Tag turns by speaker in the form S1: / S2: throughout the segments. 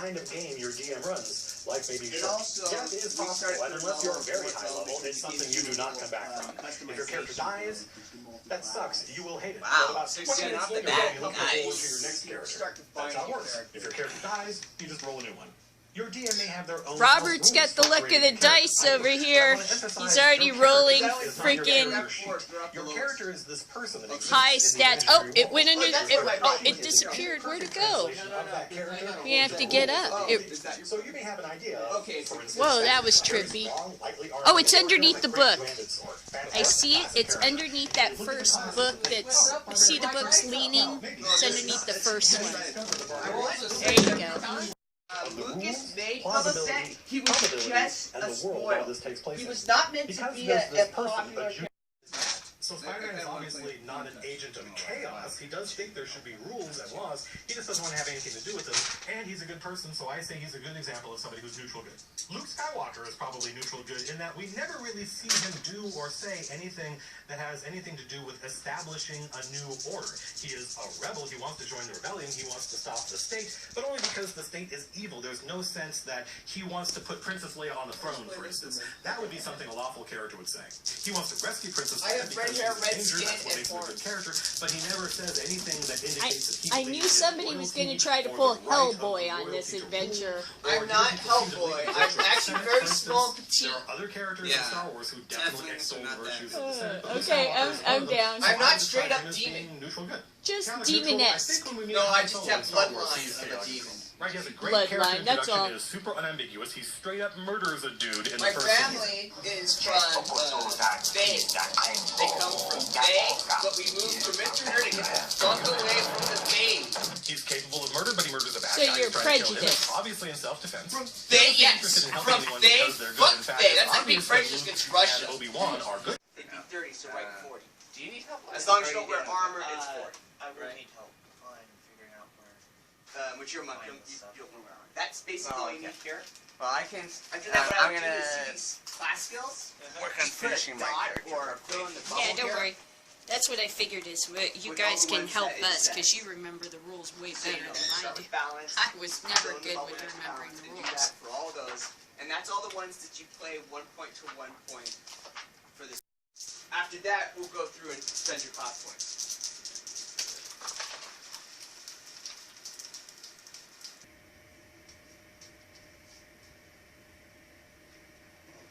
S1: kind of game your DM runs, like maybe death is possible, and unless you're very high level, it's something you do not come back from. If your character dies, that sucks. You will hate it.
S2: Wow,
S1: About
S2: 6
S1: 20 minutes
S2: off the
S1: later,
S2: bat.
S1: you'll be looking forward to your
S2: Nice.
S1: next character. That's how it works. If your character dies, you just roll a new one. Your DM may have their own.
S3: Robert's got the luck of the dice over here. He's already rolling freaking
S1: Your character is this person that
S3: high stats. Oh, it went under. It disappeared. Where'd it go? We have to get up.
S1: So you may have an idea.
S3: Whoa, that was trippy. Oh, it's underneath the book. I see it. It's underneath that first book. That's. See the book's leaning. It's underneath the first one. There you go.
S2: Lucas made Bubba say he was just a spoil. He was not meant to be a popular character.
S1: So Spider-Man is obviously not an agent of chaos. He does think there should be rules and laws. He just doesn't want to have anything to do with them. And he's a good person, so I say he's a good example of somebody who's neutral good. Luke Skywalker is probably neutral good in that we never really see him do or say anything that has anything to do with establishing a new order. He is a rebel. He wants to join the rebellion. He wants to stop the state, but only because the state is evil. There's no sense that he wants to put Princess Leia on the throne, for instance. That would be something a lawful character would say. He wants to rescue Princess Leia because
S2: red skin and
S1: good character, but he never says anything that indicates that
S3: I knew somebody was going to try to pull Hellboy on this adventure.
S2: I'm not Hellboy. I'm actually very small, petite.
S1: There are other characters in Star Wars who definitely extol the virtues of the Senate.
S3: Okay, I'm down.
S2: I'm not straight up demon.
S3: Just demoness.
S2: No, I just have bloodlines of a demon.
S1: Right, he has a great
S3: Bloodline, that's all.
S1: It is super unambiguous. He straight up murders a dude in
S2: My
S1: the first
S2: family is from Bay. They come from Bay, but we moved from Minter to get the fuck away from the Bay.
S1: He's capable of murder, but he murders a bad
S3: So
S1: guy.
S3: you're prejudiced.
S1: Obviously in self-defense.
S2: From Bay, yes. From Bay, fuck Bay. That's like being French against Russia.
S1: And Obi-Wan are good.
S2: It'd be 30, so write 40.
S4: Do you need help?
S2: As long as you don't wear armor, it's 40.
S4: I really need help figuring out where.
S2: Which you're you don't wear armor. That's basically all you need here.
S4: Well, I can.
S2: After that, what I'm gonna do is class skills.
S4: Work on finishing my character.
S2: Or fill in the bubble
S3: Yeah, don't
S2: here.
S3: worry. That's what I figured is you guys can help us because you remember the rules way better than I do. I was never good with remembering the rules.
S2: For all those, and that's all the ones that you play 1 point to 1 point for this. After that, we'll go through and spend your class points.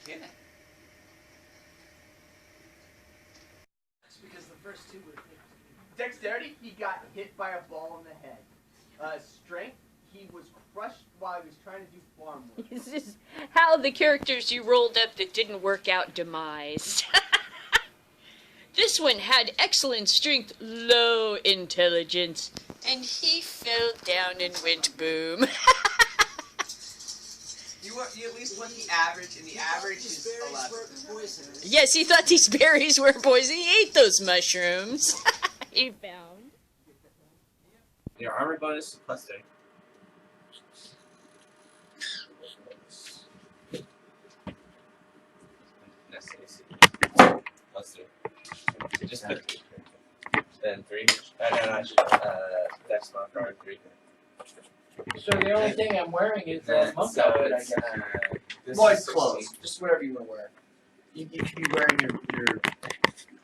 S2: Okay.
S5: Because the first two were dexterity, he got hit by a ball in the head. Strength, he was crushed while he was trying to do farm work.
S3: This is how the characters you rolled up that didn't work out demise. This one had excellent strength, low intelligence, and he fell down and went boom.
S2: You at least want the average, and the average is 11.
S3: Yes, he thought these berries were poison. He ate those mushrooms. He found.
S6: Your armor bonus is +3. +3. Just put 3. Then 3. No, Dex modifier 3.
S5: So the only thing I'm wearing is that monk
S6: So
S5: outfit, I
S6: it's,
S5: guess.
S2: Boys' clothes, just whatever you want to wear.
S5: You could be wearing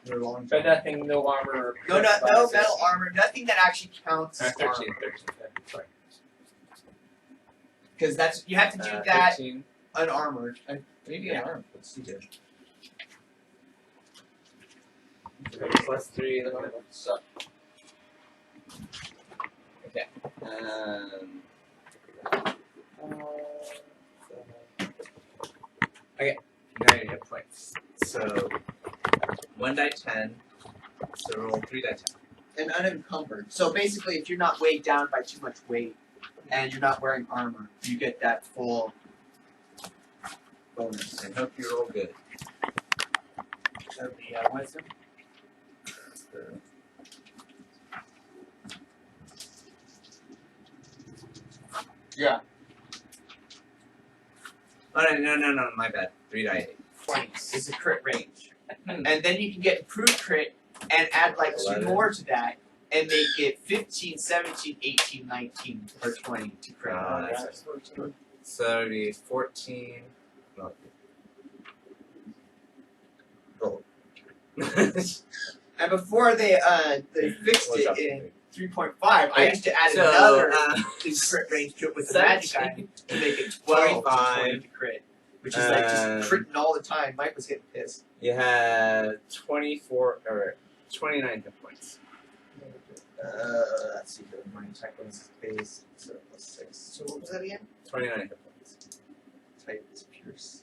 S5: your long.
S6: But nothing, no armor.
S2: No metal armor, nothing that actually counts as
S6: 13,
S2: armor.
S6: 13. Sorry.
S2: Because that's you have to do that
S6: 13.
S2: unarmored.
S5: Maybe an arm. Let's see here.
S6: +3. So. Okay. Okay. Now you get points. So 1 die 10. So roll 3 die 10.
S2: And unencumbered. So basically, if you're not weighed down by too much weight, and you're not wearing armor, you get that full bonus.
S6: And hope you roll good.
S2: That would be wisdom. Yeah.
S6: Oh no, my bad. 3 die 8.
S2: 20 is the crit range. And then you can get improved crit and add like 2 more to that,
S5: and make it 15, 17, 18, 19, or 20 to crit.
S6: So that would be 14. No. Roll.
S5: And before they fixed
S6: What's up?
S5: it in 3.5, I used to add
S6: So,
S5: another crit range to it with the magic
S6: 17,
S5: item to make it 12 to
S6: 25,
S5: 20 to crit. Which is like just critting all the time. Mike was getting pissed.
S6: You had 24 or 29 hit points.
S5: Let's see here. My attack bonus is base, so plus 6. So what was that again?
S6: 29 hit points.
S5: Type is Pierce.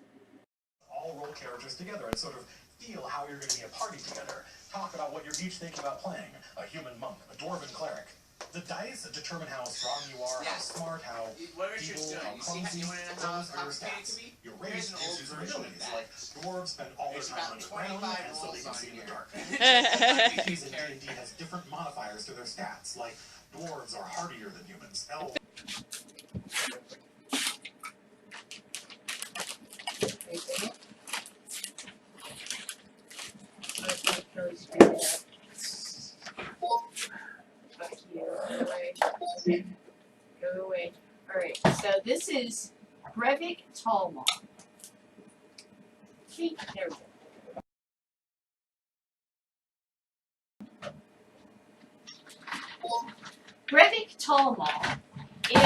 S1: All role characters together and sort of feel how you're going to be a party together. Talk about what you're each thinking about playing. A human monk, a dwarven cleric. The dice determine how strong you are, how smart, how
S2: Whatever you're
S1: evil,
S2: doing,
S1: how
S2: you see how
S1: clumsy.
S2: you want to know how
S1: Those are your
S2: complicated it
S1: stats.
S2: can be?
S1: Your
S2: Here's
S1: race
S2: an
S1: is
S2: old
S1: your
S2: version of
S1: abilities.
S2: that.
S1: Like dwarves spend all their
S2: There's
S1: time
S2: about
S1: underground
S2: 25
S1: and so they can
S2: rolls
S1: see in
S2: on
S1: the dark.
S2: here.
S1: NPCs in D&D has different modifiers to their stats. Like dwarves are hardier than humans. Elves
S3: Go away. Alright, so this is Brevik Talmall. Okay, there we go. Brevik Talmall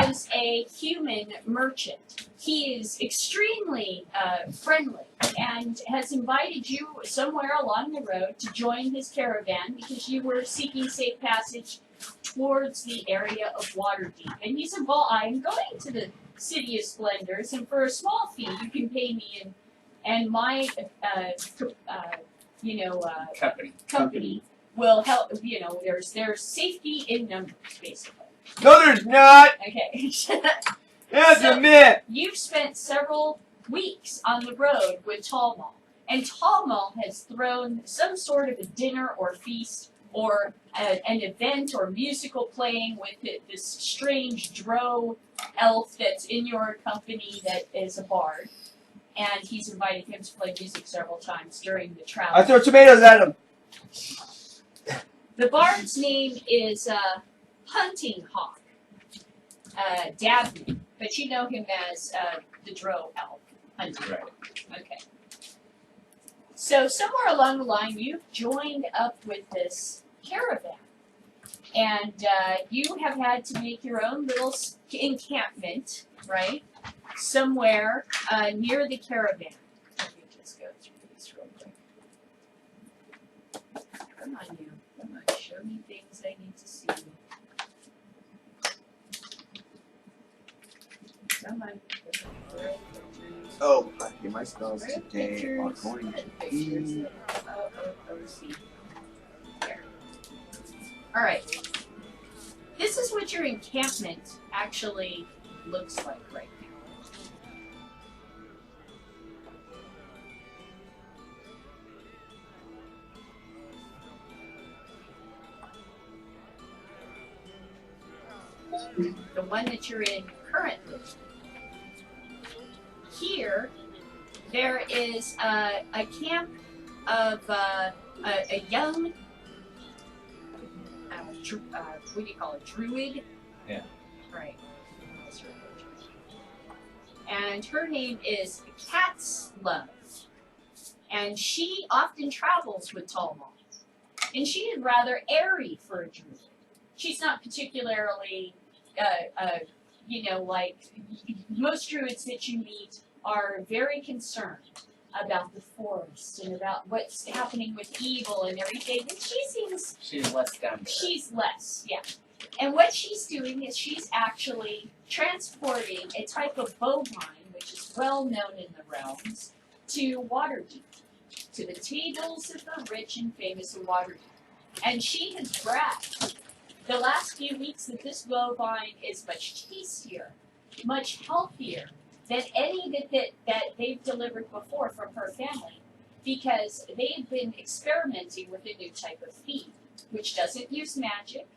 S3: is a human merchant. He is extremely friendly and has invited you somewhere along the road to join his caravan because you were seeking safe passage towards the area of Waterdeep. And he said, well, I'm going to the City of Splendors, and for a small fee, you can pay me and my, company will help, there's safety in numbers, basically.
S5: No, there's not!
S3: Okay.
S5: That's
S3: So-
S5: a myth!
S3: You've spent several weeks on the road with Talmal, and Talmal has thrown some sort of a dinner or feast or an event or musical playing with this strange drow elf that's in your company that is a bard, and he's invited him to play music several times during the travel.
S5: I throw tomatoes at him!
S3: The bard's name is Hunting Hawk, Dabney, but you know him as the drow elf, Hunting.
S6: Right.
S3: Okay. So somewhere along the line, you've joined up with this caravan, and you have had to make your own little encampment, right? Somewhere near the caravan. Let me just go through this real quick. Come on, you. Come on, show me things I need to see. Come on.
S7: Oh, okay, my spells
S3: Where are the
S7: today are
S3: pictures?
S7: going
S3: Where
S7: to
S3: are the pictures?
S7: be.
S3: See. Here. Alright. This is what your encampment actually looks like right now. The one that you're in currently. Here, there is a camp of a young, what do you call it, druid?
S6: Yeah.
S3: Right. And her name is Cat's Love. And she often travels with Talmall. And she is rather airy for a druid. She's not particularly, like most druids that you meet are very concerned about the forest and about what's happening with evil and everything. And she seems
S4: She's less down to
S3: she's less, yeah. And what she's doing is she's actually transporting a type of bovine, which is well known in the realms, to Waterdeep, to the tables of the rich and famous of Waterdeep. And she has bragged the last few weeks that this bovine is much tastier, much healthier than any that they've delivered before from her family, because they've been experimenting with a new type of feed, which doesn't use magic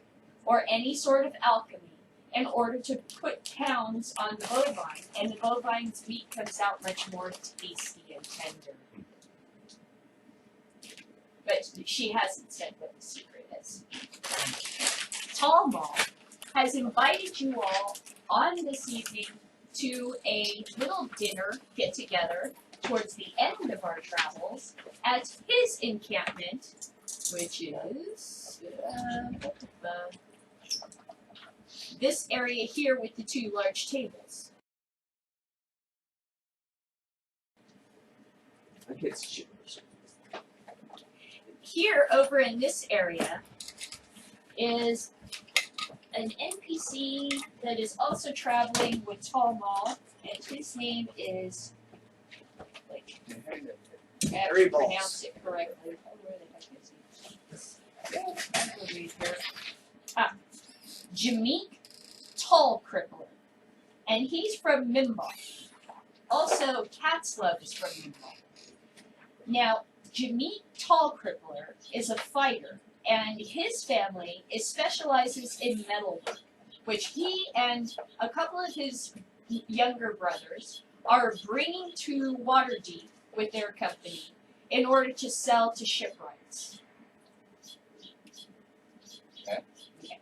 S3: or any sort of alchemy in order to put pounds on the bovine, and the bovine's meat comes out much more tasty and tender. But she hasn't said what the secret is. Tall Mall has invited you all on this evening to a little dinner get-together towards the end of our travels at his encampment, which is this area here with the two large tables. Here, over in this area, is an NPC that is also traveling with Tall Mall, and his name is, like, I have to pronounce it correctly. Where the heck is he? I'm gonna read here. Jameek Tall Crippler, and he's from Mimbal. Also, Catslove is from Mimbal. Now, Jameek Tall Crippler is a fighter, and his family specializes in metalwork, which he and a couple of his younger brothers are bringing to Waterdeep with their company in order to sell to shipwrights.
S6: Okay.
S3: Okay.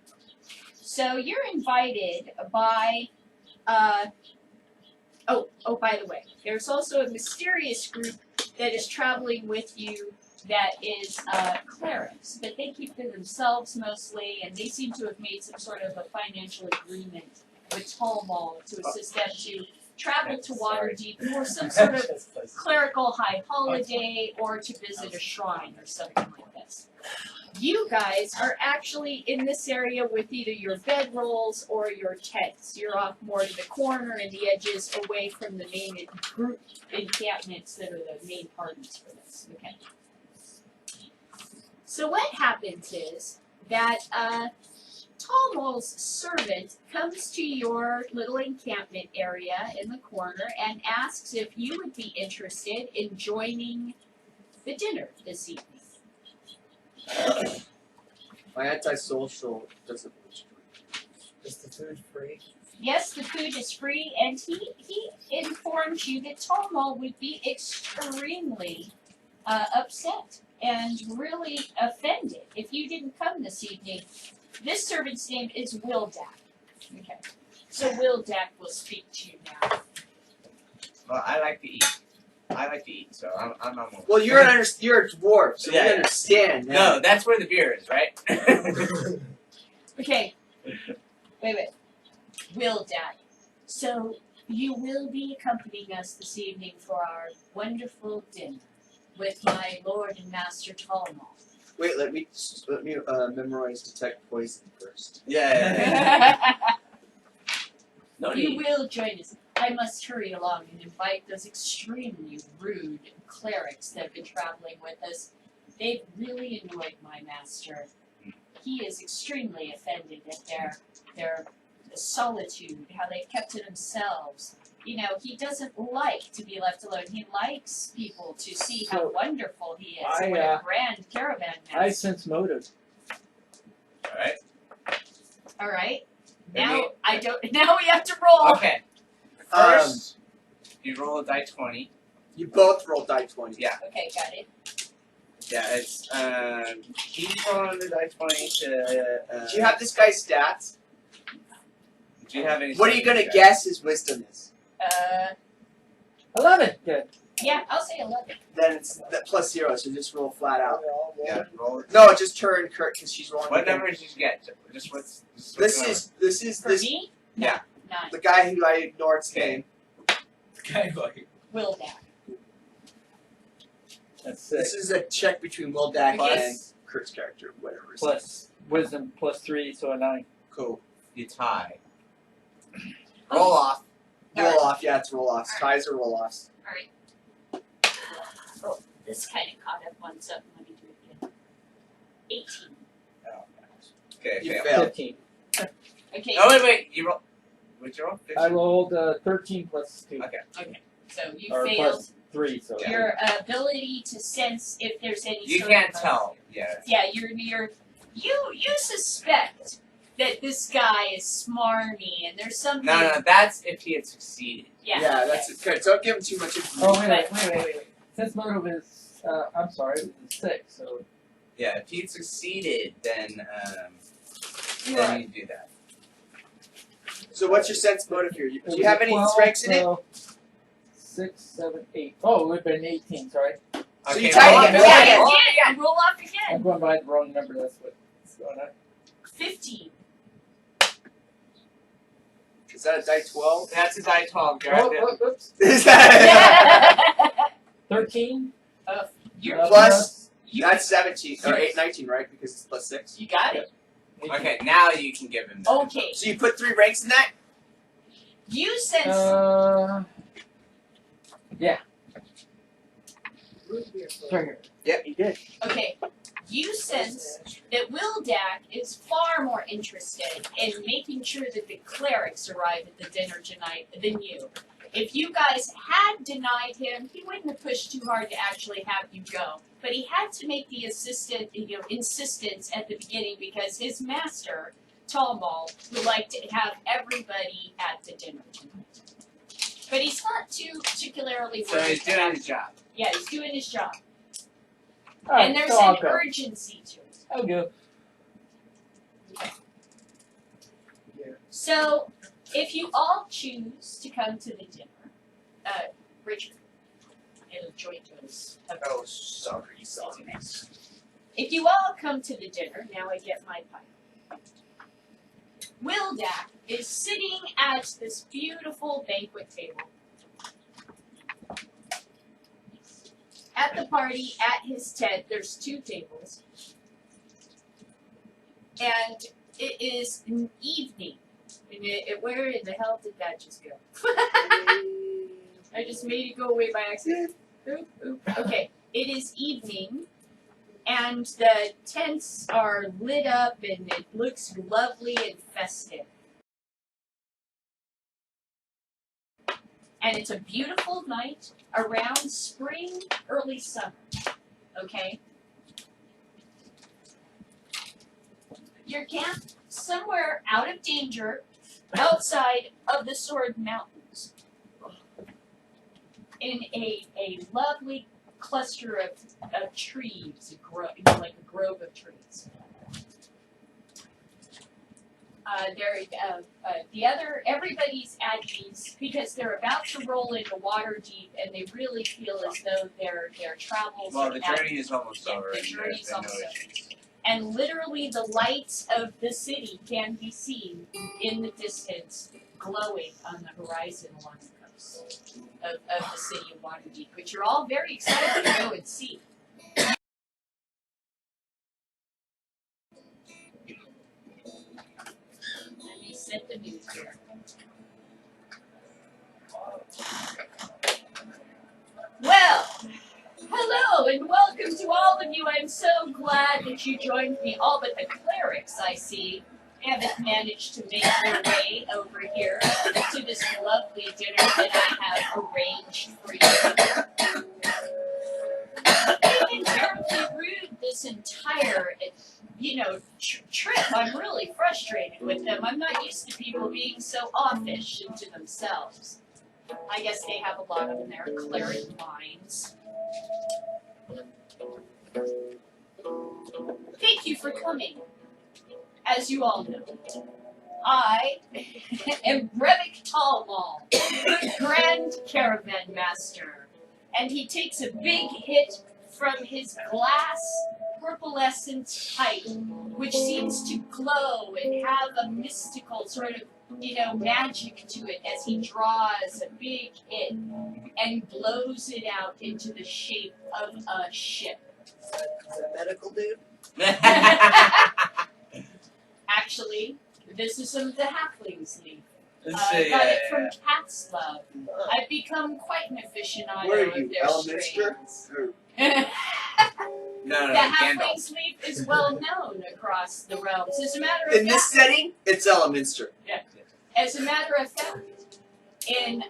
S3: So you're invited by, by the way, there's also a mysterious group that is traveling with you that is clerics, but they keep to themselves mostly, and they seem to have made some sort of a financial agreement with Tall Mall to assist them to travel to Waterdeep for some sort of clerical high holiday or to visit a shrine or something like this. You guys are actually in this area with either your bedrolls or your tents. You're off more to the corner and the edges away from the main group encampments that are the main parties for this. Okay. So what happens is that Tall Mall's servant comes to your little encampment area in the corner and asks if you would be interested in joining the dinner this evening.
S5: My antisocial doesn't.
S6: Is the food free?
S3: Yes, the food is free, and he informs you that Tall Mall would be extremely upset and really offended if you didn't come this evening. This servant's name is Wildak. Okay. So Wildak will speak to you now.
S4: Well, I like to eat. So I'm on board.
S5: Well, you're a dwarf, so
S4: Yeah,
S5: we
S4: yeah.
S5: understand.
S4: No, that's where the beer is, right?
S3: Okay. Wait. Wildak. So you will be accompanying us this evening for our wonderful dinner with my Lord and Master Tall Mall.
S5: Wait, let me memorize detect poison first.
S4: Yeah. No
S3: You
S4: need.
S3: will join us. I must hurry along and invite those extremely rude clerics that have been traveling with us. They've really annoyed my master. He is extremely offended at their solitude, how they've kept to themselves. You know, he doesn't like to be left alone. He likes people to see how wonderful he is. What a grand caravan master.
S7: I sense motive.
S4: All right.
S3: All right.
S4: Maybe-
S3: Now we have to roll.
S4: Okay. First, you roll a die 20.
S5: You both roll die 20.
S4: Yeah.
S3: Okay, got it.
S4: Yeah, it's he's rolling the die 20 to.
S5: Do you have this guy's stats?
S4: Do you have any?
S5: What are you gonna guess his wisdom is?
S7: 11. Good.
S3: Yeah, I'll say 11.
S5: Then it's that plus 0, so just roll flat out.
S4: Yeah, roll it.
S5: No, just her and Kurt because she's rolling.
S4: What
S5: again.
S4: number did you get? Just what's
S5: This is
S3: For me? No,
S4: Yeah.
S3: 9.
S5: the guy who I ignored's
S4: Okay.
S5: name.
S6: Kind of like
S3: Wildak.
S7: That's
S5: This
S7: 6.
S5: is a check between Wildak
S3: Okay.
S5: and Kurt's character, whatever. his
S7: Plus wisdom plus 3, so a 9.
S5: name. Cool.
S4: you tie. Roll off.
S5: Roll off, yeah, it's roll offs. Ties are roll offs.
S3: Alright. Oh, this kind of caught up on something. Let me do it again. 18.
S4: Okay,
S5: You
S4: fail.
S5: failed.
S7: 15.
S3: Okay,
S4: Oh wait, you roll. What'd you roll?
S7: I rolled 13 plus 2.
S4: Okay.
S3: so you
S7: Or
S3: failed.
S7: plus 3, so.
S4: Yeah.
S3: Your ability to sense if there's any
S4: You
S3: sort
S4: can't
S3: of
S4: tell. Yeah.
S3: Yeah, you suspect that this guy is smarmy and there's something.
S4: No, that's if he had succeeded.
S3: Yeah,
S5: Yeah, that's it. Good. Don't give him too much information.
S7: Oh, wait. Since motive is, I'm sorry, it was 6, so.
S4: Yeah, if he had succeeded, then
S6: then you do that.
S5: So what's your sense motive here? Do
S7: was
S5: you have
S7: a
S5: any
S7: 12,
S5: strengths in it?
S7: so 6, 7, 8. Oh, it would have been 18, sorry.
S5: So you
S6: Okay,
S5: tied
S6: roll
S5: again.
S6: up
S5: Roll
S6: again.
S5: again.
S8: Roll again. Roll off
S7: I'm
S8: again.
S7: going by the wrong number, that's what's going on.
S8: 15.
S5: Is that a die 12?
S6: That's a die 12. Grab it.
S7: Oops.
S5: Is that
S7: 13.
S8: You're
S5: Plus-
S8: you,
S5: That's 17 or 19, right? Because it's plus 6.
S8: you got it.
S7: 18.
S6: Okay, now you can give him that.
S8: Okay.
S5: So you put 3 ranks in that?
S8: You sense
S7: Yeah. Sorry here.
S5: Yep, you did.
S8: okay. You sense that Wildak is far more interested in making sure that the clerics arrive at the dinner tonight than you. If you guys had denied him, he wouldn't have pushed too hard to actually have you go. But he had to make the insistence at the beginning because his master, Talmal, would like to have everybody at the dinner tonight. But he's not too particularly
S6: So
S8: worried
S6: he's doing
S8: about
S6: his job.
S8: Yeah, he's doing his job.
S7: Alright,
S8: And there's
S7: so I'll
S8: an
S7: go.
S8: urgency to it.
S7: I'll go.
S8: So, if you all choose to come to the dinner, Richard, it'll join us.
S5: Oh, sorry.
S8: If you all come to the dinner, now I get my pipe. Wildak is sitting at this beautiful banquet table. At the party, at his tent, there's 2 tables. And it is an evening. And where in the hell did that just go? I just made it go away by accident. Oop, oop. Okay, it is evening, and the tents are lit up, and it looks lovely and festive. And it's a beautiful night around spring, early summer. Okay? You're camped somewhere out of danger, outside of the Sword Mountains, in a lovely cluster of trees, like a grove of trees. Everybody's at ease because they're about to roll into water deep, and they really feel as though their travels.
S6: Well,
S8: are
S6: the
S8: at-
S6: journey is almost over.
S8: the
S6: and
S8: journey's
S6: there's been no
S8: almost over.
S6: issues.
S8: And literally the lights of the city can be seen in the distance, glowing on the horizon along the coast of the city of Waterdeep, which you're all very excited to go and see. Let me set the mood here. Well, hello and welcome to all of you. I'm so glad that you joined me. All but the clerics, I see, haven't managed to make their way over here to this lovely dinner that I have arranged for you. They've been terribly rude this entire, trip. I'm really frustrated with them. I'm not used to people being so offish into themselves. I guess they have a lot of their cleric minds. Thank you for coming. As you all know, I am Brevik Talmal, the Grand Caravan Master, and he takes a big hit from his glass purplescent pipe, which seems to glow and have a mystical sort of, magic to it as he draws a big hit and blows it out into the shape of a ship.
S5: Is that medical, dude?
S8: Actually, this is some of the halflings leaf.
S6: Let's
S8: I
S6: see,
S8: got it from Cat's Love. I've become quite an aficionado
S5: Where are
S8: of
S5: you,
S8: their
S5: Elminster?
S8: strains.
S5: Or-
S6: No,
S8: The
S6: Gandalf.
S8: halfling's leaf is well known across the realms. As a matter of
S5: In this
S8: fact,
S5: setting, it's Elminster.
S8: as a matter of fact, in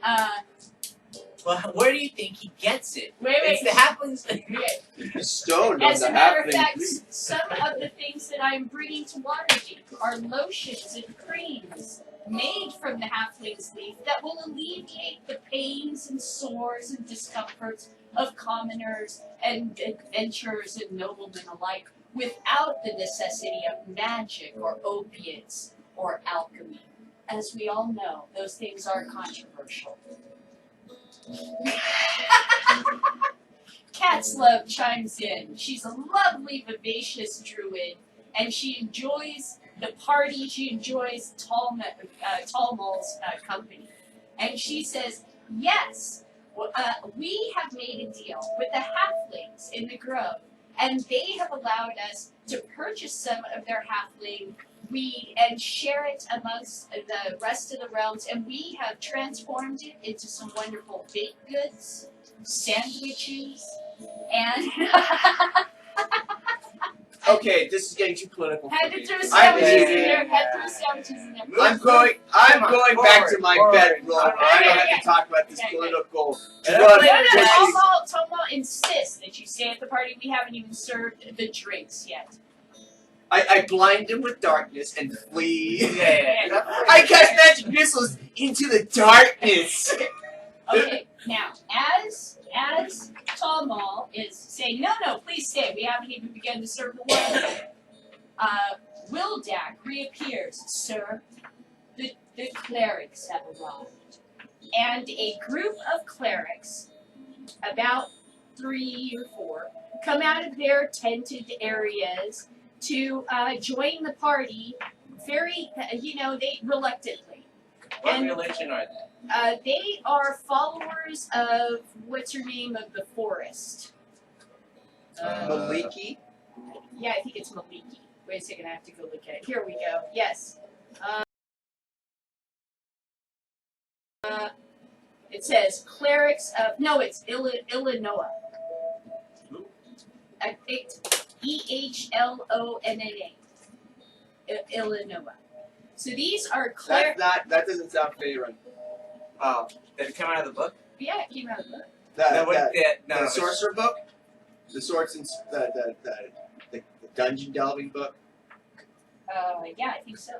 S6: Well, where do you think he gets it?
S8: wait,
S6: It's the halflings.
S5: Stone
S8: as
S5: on
S8: a
S5: the
S8: matter of
S5: halfling
S8: fact,
S5: fleet.
S8: some of the things that I'm bringing to Waterdeep are lotions and creams made from the halfling's leaf that will alleviate the pains and sores and discomforts of commoners and adventurers and noblemen alike without the necessity of magic or opiates or alchemy. As we all know, those things are controversial. Cat's Love chimes in. She's a lovely, vivacious druid, and she enjoys the party. She enjoys Talmal's company. And she says, yes, we have made a deal with the halflings in the grove, and they have allowed us to purchase some of their halfling weed and share it amongst the rest of the realms, and we have transformed it into some wonderful baked goods, sandwiches, and
S2: Okay, this is getting too political.
S8: had to throw
S2: I-
S8: sandwiches in there. Had to throw sandwiches in there.
S2: I'm going back to my
S6: Forward.
S2: bedroom. I don't
S8: Okay,
S2: have to talk about this
S8: okay.
S2: political
S6: And
S2: drug
S6: I'm
S8: No,
S2: pushing.
S8: Tomo insists that you stay at the party. We haven't even served the drinks yet.
S2: I blind him with darkness and flee.
S6: Yeah.
S2: I cast magic missiles into the darkness.
S8: Okay, now as Talmal is saying, no, please stay. We haven't even begun to serve the wine yet. Wildak reappears, sir. The clerics have arrived, and a group of clerics, about 3 or 4, come out of their tented areas to join the party. Very, they reluctantly.
S6: What
S8: And-
S6: religion are they?
S8: They are followers of what's her name of the forest.
S2: Maliki?
S8: Yeah, I think it's Maliki. Wait a second, I have to go look at it. Here we go. Yes. It says clerics of it's Illinois. I think EHLONNA. Illinois. So these are clerics.
S2: That doesn't sound fair.
S6: Oh, did it come out of the book?
S8: Yeah, it came out of the book.
S2: The sorcerer book, the swords and the dungeon delving book.
S8: Yeah, I think so.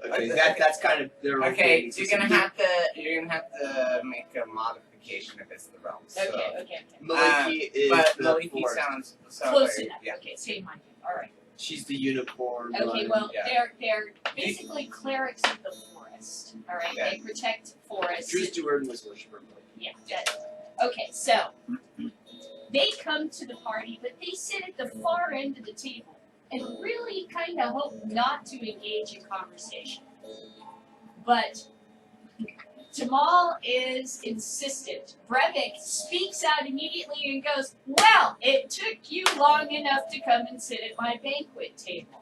S2: Okay, that's kind of their own
S6: Okay,
S2: thing.
S6: so you're gonna have to make a modification if it's the realm. So.
S8: Okay.
S2: Maliki is
S6: But
S2: the
S6: Maliki
S2: forest.
S6: sounds
S8: Close
S6: very,
S8: enough.
S6: Yeah.
S8: Okay, same mind. All right.
S2: She's the unicorn.
S8: Okay,
S2: one.
S8: well,
S6: Yeah.
S8: they're basically clerics of the forest. All right,
S6: Okay.
S8: they protect forests.
S2: Drew Stewart was worshiper.
S8: Yeah. Okay, so they come to the party, but they sit at the far end of the table and really kind of hope not to engage in conversation. But Jamal is insistent. Brevik speaks out immediately and goes, well, it took you long enough to come and sit at my banquet table.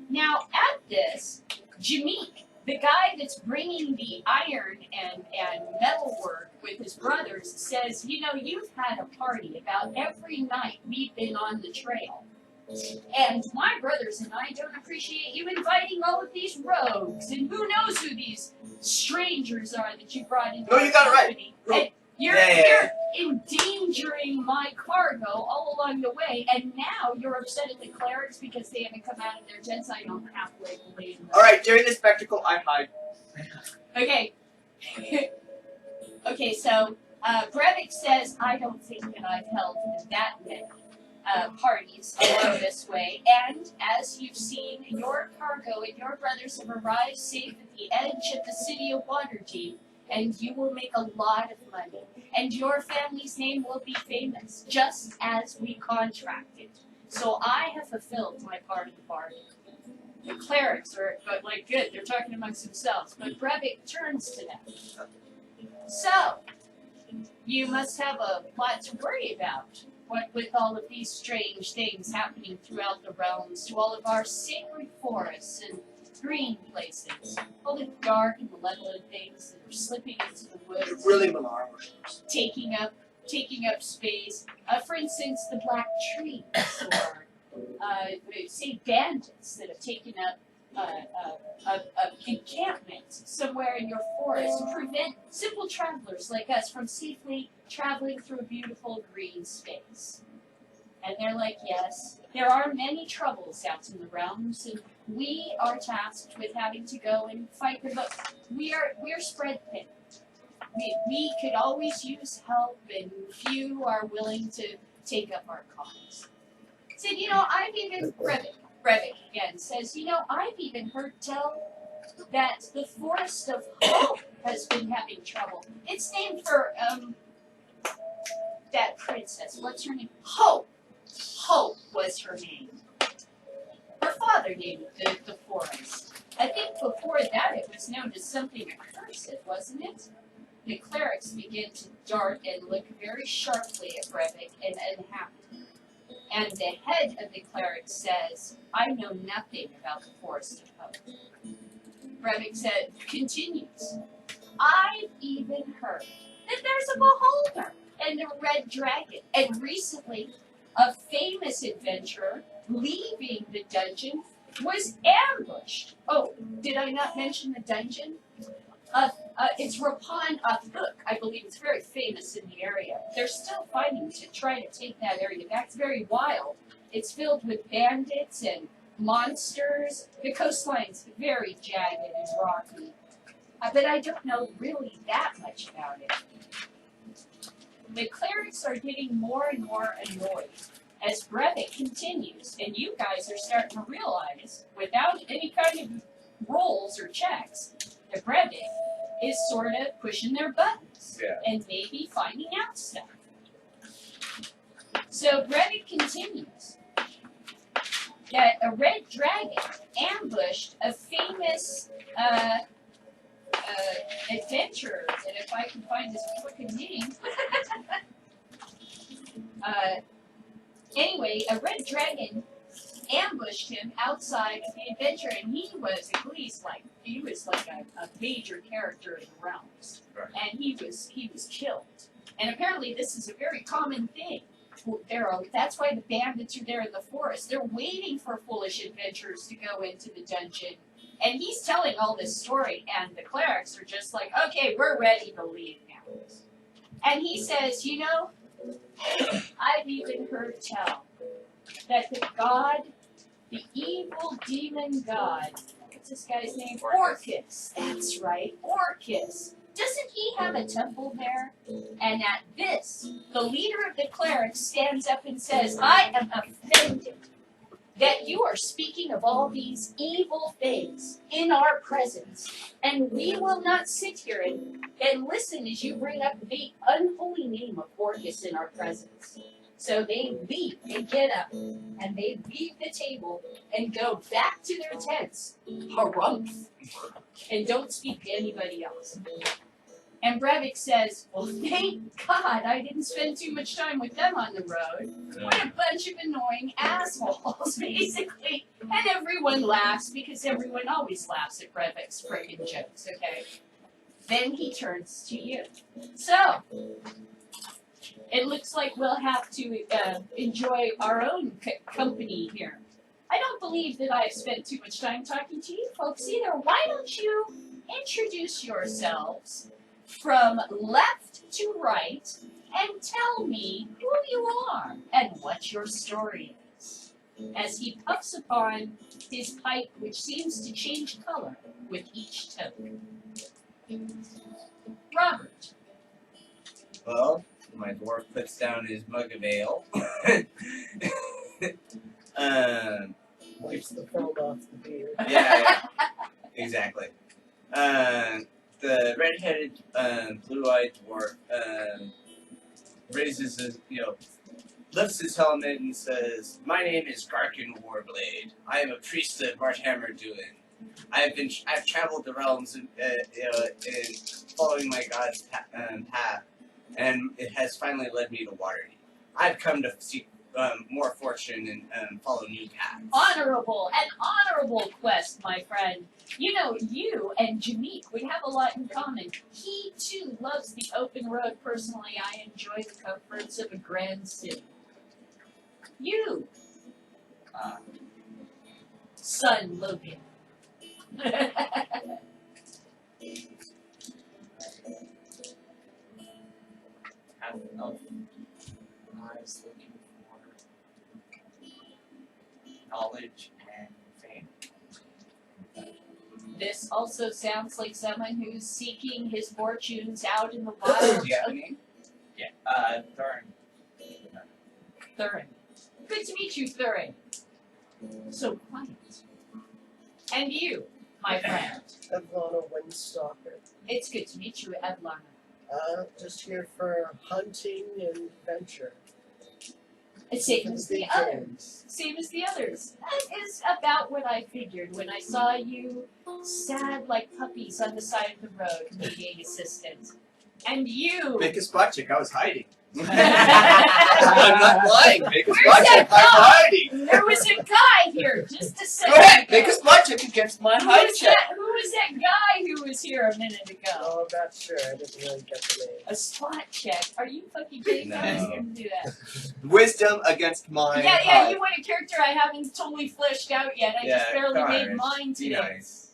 S8: Now, at this, Jameek, the guy that's bringing the iron and metal work with his brothers, says, you've had a party about every night we've been on the trail. And my brothers and I don't appreciate you inviting all of these rogues, and who knows who these strangers are that you brought into
S2: No, you got it right.
S8: company. And you're endangering my cargo all along the way, and now you're upset at the clerics because they haven't come out of their tents. I don't halfway believe them.
S2: All right, during the spectacle, I hide.
S8: Okay. Okay, so Brevik says, I don't think that I've held that many parties along this way, and as you've seen, your cargo and your brothers have arrived safe at the edge of the city of Waterdeep, and you will make a lot of money, and your family's name will be famous, just as we contracted. So I have fulfilled my part of the bargain. The clerics are good, they're talking amongst themselves, but Brevik turns to them. So, you must have a lot to worry about. What with all of these strange things happening throughout the realms, to all of our sacred forests and green places, all the dark and malevolent things that are slipping into the woods,
S2: Really, Milan.
S8: taking up space. For instance, the black trees, or say bandits that have taken up a encampment somewhere in your forest to prevent simple travelers like us from safely traveling through a beautiful green space. And they're like, yes, there are many troubles out in the realms, and we are tasked with having to go and fight them, but we're spread thin. We could always use help, and few are willing to take up our cause. Said, I've even, Brevik again says, I've even heard tell that the Forest of Hope has been having trouble. It's named for, that princess. What's her name? Hope. Hope was her name. Her father named the forest. I think before that it was known as something accursed, wasn't it? The clerics begin to dart and look very sharply at Brevik and unhappy. And the head of the cleric says, I know nothing about the Forest of Hope. Brevik continues, I've even heard that there's a beholder and a red dragon. And recently, a famous adventurer leaving the dungeon was ambushed. Oh, did I not mention the dungeon? It's Rappan Athuk. I believe it's very famous in the area. They're still fighting to try to take that area back. It's very wild. It's filled with bandits and monsters. The coastline's very jagged and rocky. But I don't know really that much about it. The clerics are getting more and more annoyed as Brevik continues, and you guys are starting to realize, without any kind of rolls or checks, that Brevik is sort of pushing their buttons and maybe finding out stuff. So Brevik continues that a red dragon ambushed a famous adventurer, and if I can find his freaking name. Anyway, a red dragon ambushed him outside of the adventure, and he was like a major character in the realms, and he was killed. And apparently, this is a very common thing. That's why the bandits are there in the forest. They're waiting for foolish adventurers to go into the dungeon. And he's telling all this story, and the clerics are just like, okay, we're ready to leave now. And he says, I've even heard tell that the evil demon god, what's this guy's name? Orcus. That's right, Orcus. Doesn't he have a temple there? And at this, the leader of the clerics stands up and says, I am offended that you are speaking of all these evil things in our presence, and we will not sit here and listen as you bring up the unholy name of Orcus in our presence. So they leave, they get up, and they leave the table and go back to their tents, harumph, and don't speak to anybody else. And Brevik says, well, thank God I didn't spend too much time with them on the road. What a bunch of annoying assholes, basically. And everyone laughs, because everyone always laughs at Brevik's frickin' jokes, okay? Then he turns to you. So, it looks like we'll have to enjoy our own company here. I don't believe that I've spent too much time talking to you folks either. Why don't you introduce yourselves from left to right and tell me who you are and what your story is, as he puffs upon his pipe, which seems to change color with each toke. Robert.
S4: Well, my dwarf puts down his mug of ale.
S7: Wipes the fold off the beer.
S4: Yeah, exactly. The red-headed, blue-eyed dwarf raises his, lifts his helmet and says, "My name is Garkin Warblade. I am a priest of Marthammer Duin. I've traveled the realms in following my god's path, and it has finally led me to Waterdeep. I've come to seek more fortune and follow new paths."
S8: An honorable quest, my friend. You and Jameek would have a lot in common. He, too, loves the open road. Personally, I enjoy the comforts of a grand city. You, son Logan.
S6: Half elf. I was looking for knowledge and fame.
S8: This also sounds like someone who's seeking his fortunes out in the wild.
S4: Do you have any?
S6: Yeah, Thorn.
S8: Thurin. Good to meet you, Thurin. So quiet. And you, my friend.
S9: Evlana Windstalker.
S8: It's good to meet you, Evlana.
S9: Just here for hunting and adventure.
S8: It's same as the others. Same as the others. That is about what I figured when I saw you sad like puppies on the side of the road needing assistance. And you.
S4: Make a spot check. I was hiding.
S8: Where's
S4: I'm not lying. Make a spot
S8: that
S4: check. I'm hiding.
S8: There was a guy here just a second
S4: Go ahead.
S8: ago.
S4: Make a spot check against my hide check.
S8: Who was that guy who was here a minute ago?
S9: Oh, I'm not sure. I didn't really get the name.
S8: A spot check? Are you fucking kidding me? I
S4: No.
S8: didn't do that.
S4: Wisdom against my
S8: Yeah,
S4: hide.
S8: you want a character I haven't totally fleshed out yet. I just barely
S4: come on,
S8: made
S4: Rich.
S8: mine
S4: Be
S8: today.
S4: nice.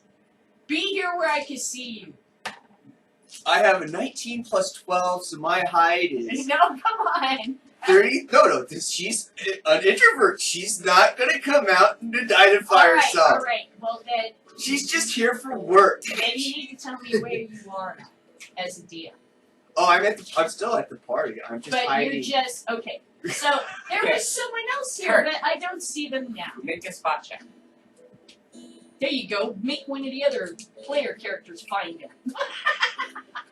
S8: Be here where I can see you.
S4: I have a 19 plus 12, so my hide is
S8: No, come on.
S4: 30. No, she's an introvert. She's not gonna come out and identify
S8: Alright,
S4: herself.
S8: alright. Well then,
S4: She's just here for work.
S8: maybe you need to tell me where you are as a DM.
S4: Oh, I'm still at the party. I'm just
S8: But
S4: hiding.
S8: you're just, okay. So, there
S6: Okay.
S8: was someone else here,
S6: Kurt.
S8: but I don't see them now.
S6: Make a spot check.
S8: There you go. Make one of the other player characters find him.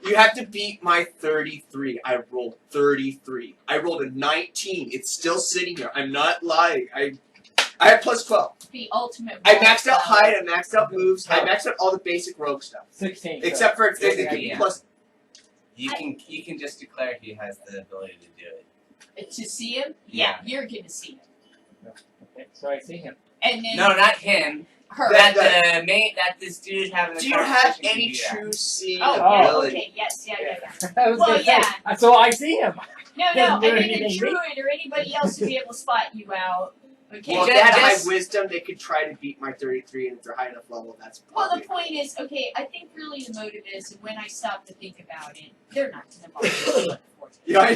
S4: You have to beat my 33. I rolled 33. I rolled a 19. It's still sitting here. I'm not lying. I have plus 12.
S8: The ultimate.
S4: I maxed out hide. I maxed out moves. I maxed out all the basic rogue stuff,
S7: 16.
S4: except for
S6: Yeah.
S4: plus.
S6: You can just declare he has the ability to do it.
S8: To see him?
S6: Yeah.
S8: You're gonna see him.
S7: Okay, so I see him.
S8: And then
S6: No, not him.
S8: her.
S6: That this dude having the
S4: Do you have
S6: conversation can
S4: any
S6: do that.
S4: true seeing
S8: Oh, yeah,
S4: ability?
S8: okay, yes, yeah.
S7: I was
S8: Well,
S7: gonna
S8: yeah.
S7: say, so I see him.
S8: No,
S7: Doesn't
S8: I
S7: do
S8: mean a
S7: anything,
S8: druid or anybody else to be able to spot you out. Okay.
S4: Well, if they had high
S6: Just-
S4: wisdom, they could try to beat my 33, and if they're high enough level, that's
S8: Well,
S4: probably
S8: the point is, okay, I think really the motive is, and when I stop to think about it, they're not going to bother me.
S4: Yeah, I-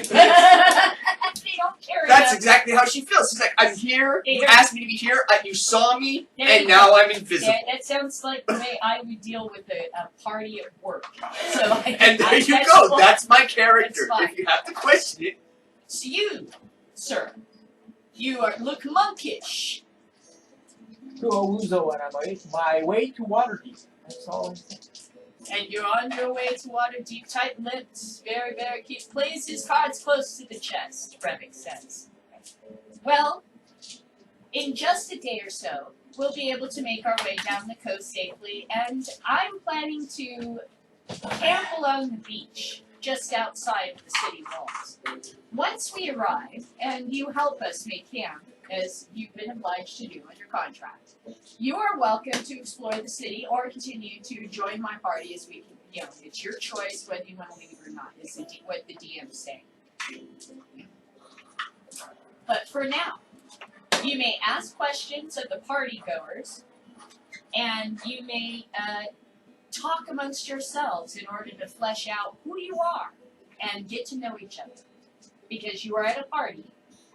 S8: They don't care
S4: that's
S8: enough.
S4: exactly how she feels. She's like, I'm here, you
S8: They're-
S4: asked me to be here, you saw me,
S8: There
S4: and
S8: you
S4: now
S8: go.
S4: I'm invisible.
S8: Yeah, that sounds like the way I would deal with a party at work. So
S4: And there you go, that's my character.
S8: That's fine.
S4: If you have to question it.
S8: So you, sir, you look monkish.
S7: To Owuzo, and I'm on my way to Waterdeep. That's all I'm saying.
S8: And you're on your way to Waterdeep, tight-lipped, very, very cute. Plays his cards close to the chest, Brevik says. Well, in just a day or so, we'll be able to make our way down the coast safely, and I'm planning to camp along the beach, just outside of the city walls. Once we arrive, and you help us make camp, as you've been obliged to do under contract, you are welcome to explore the city or continue to join my party as we can, it's your choice whether you want to leave or not, is what the DM's saying. But for now, you may ask questions of the party goers, and you may talk amongst yourselves in order to flesh out who you are and get to know each other. Because you are at a party,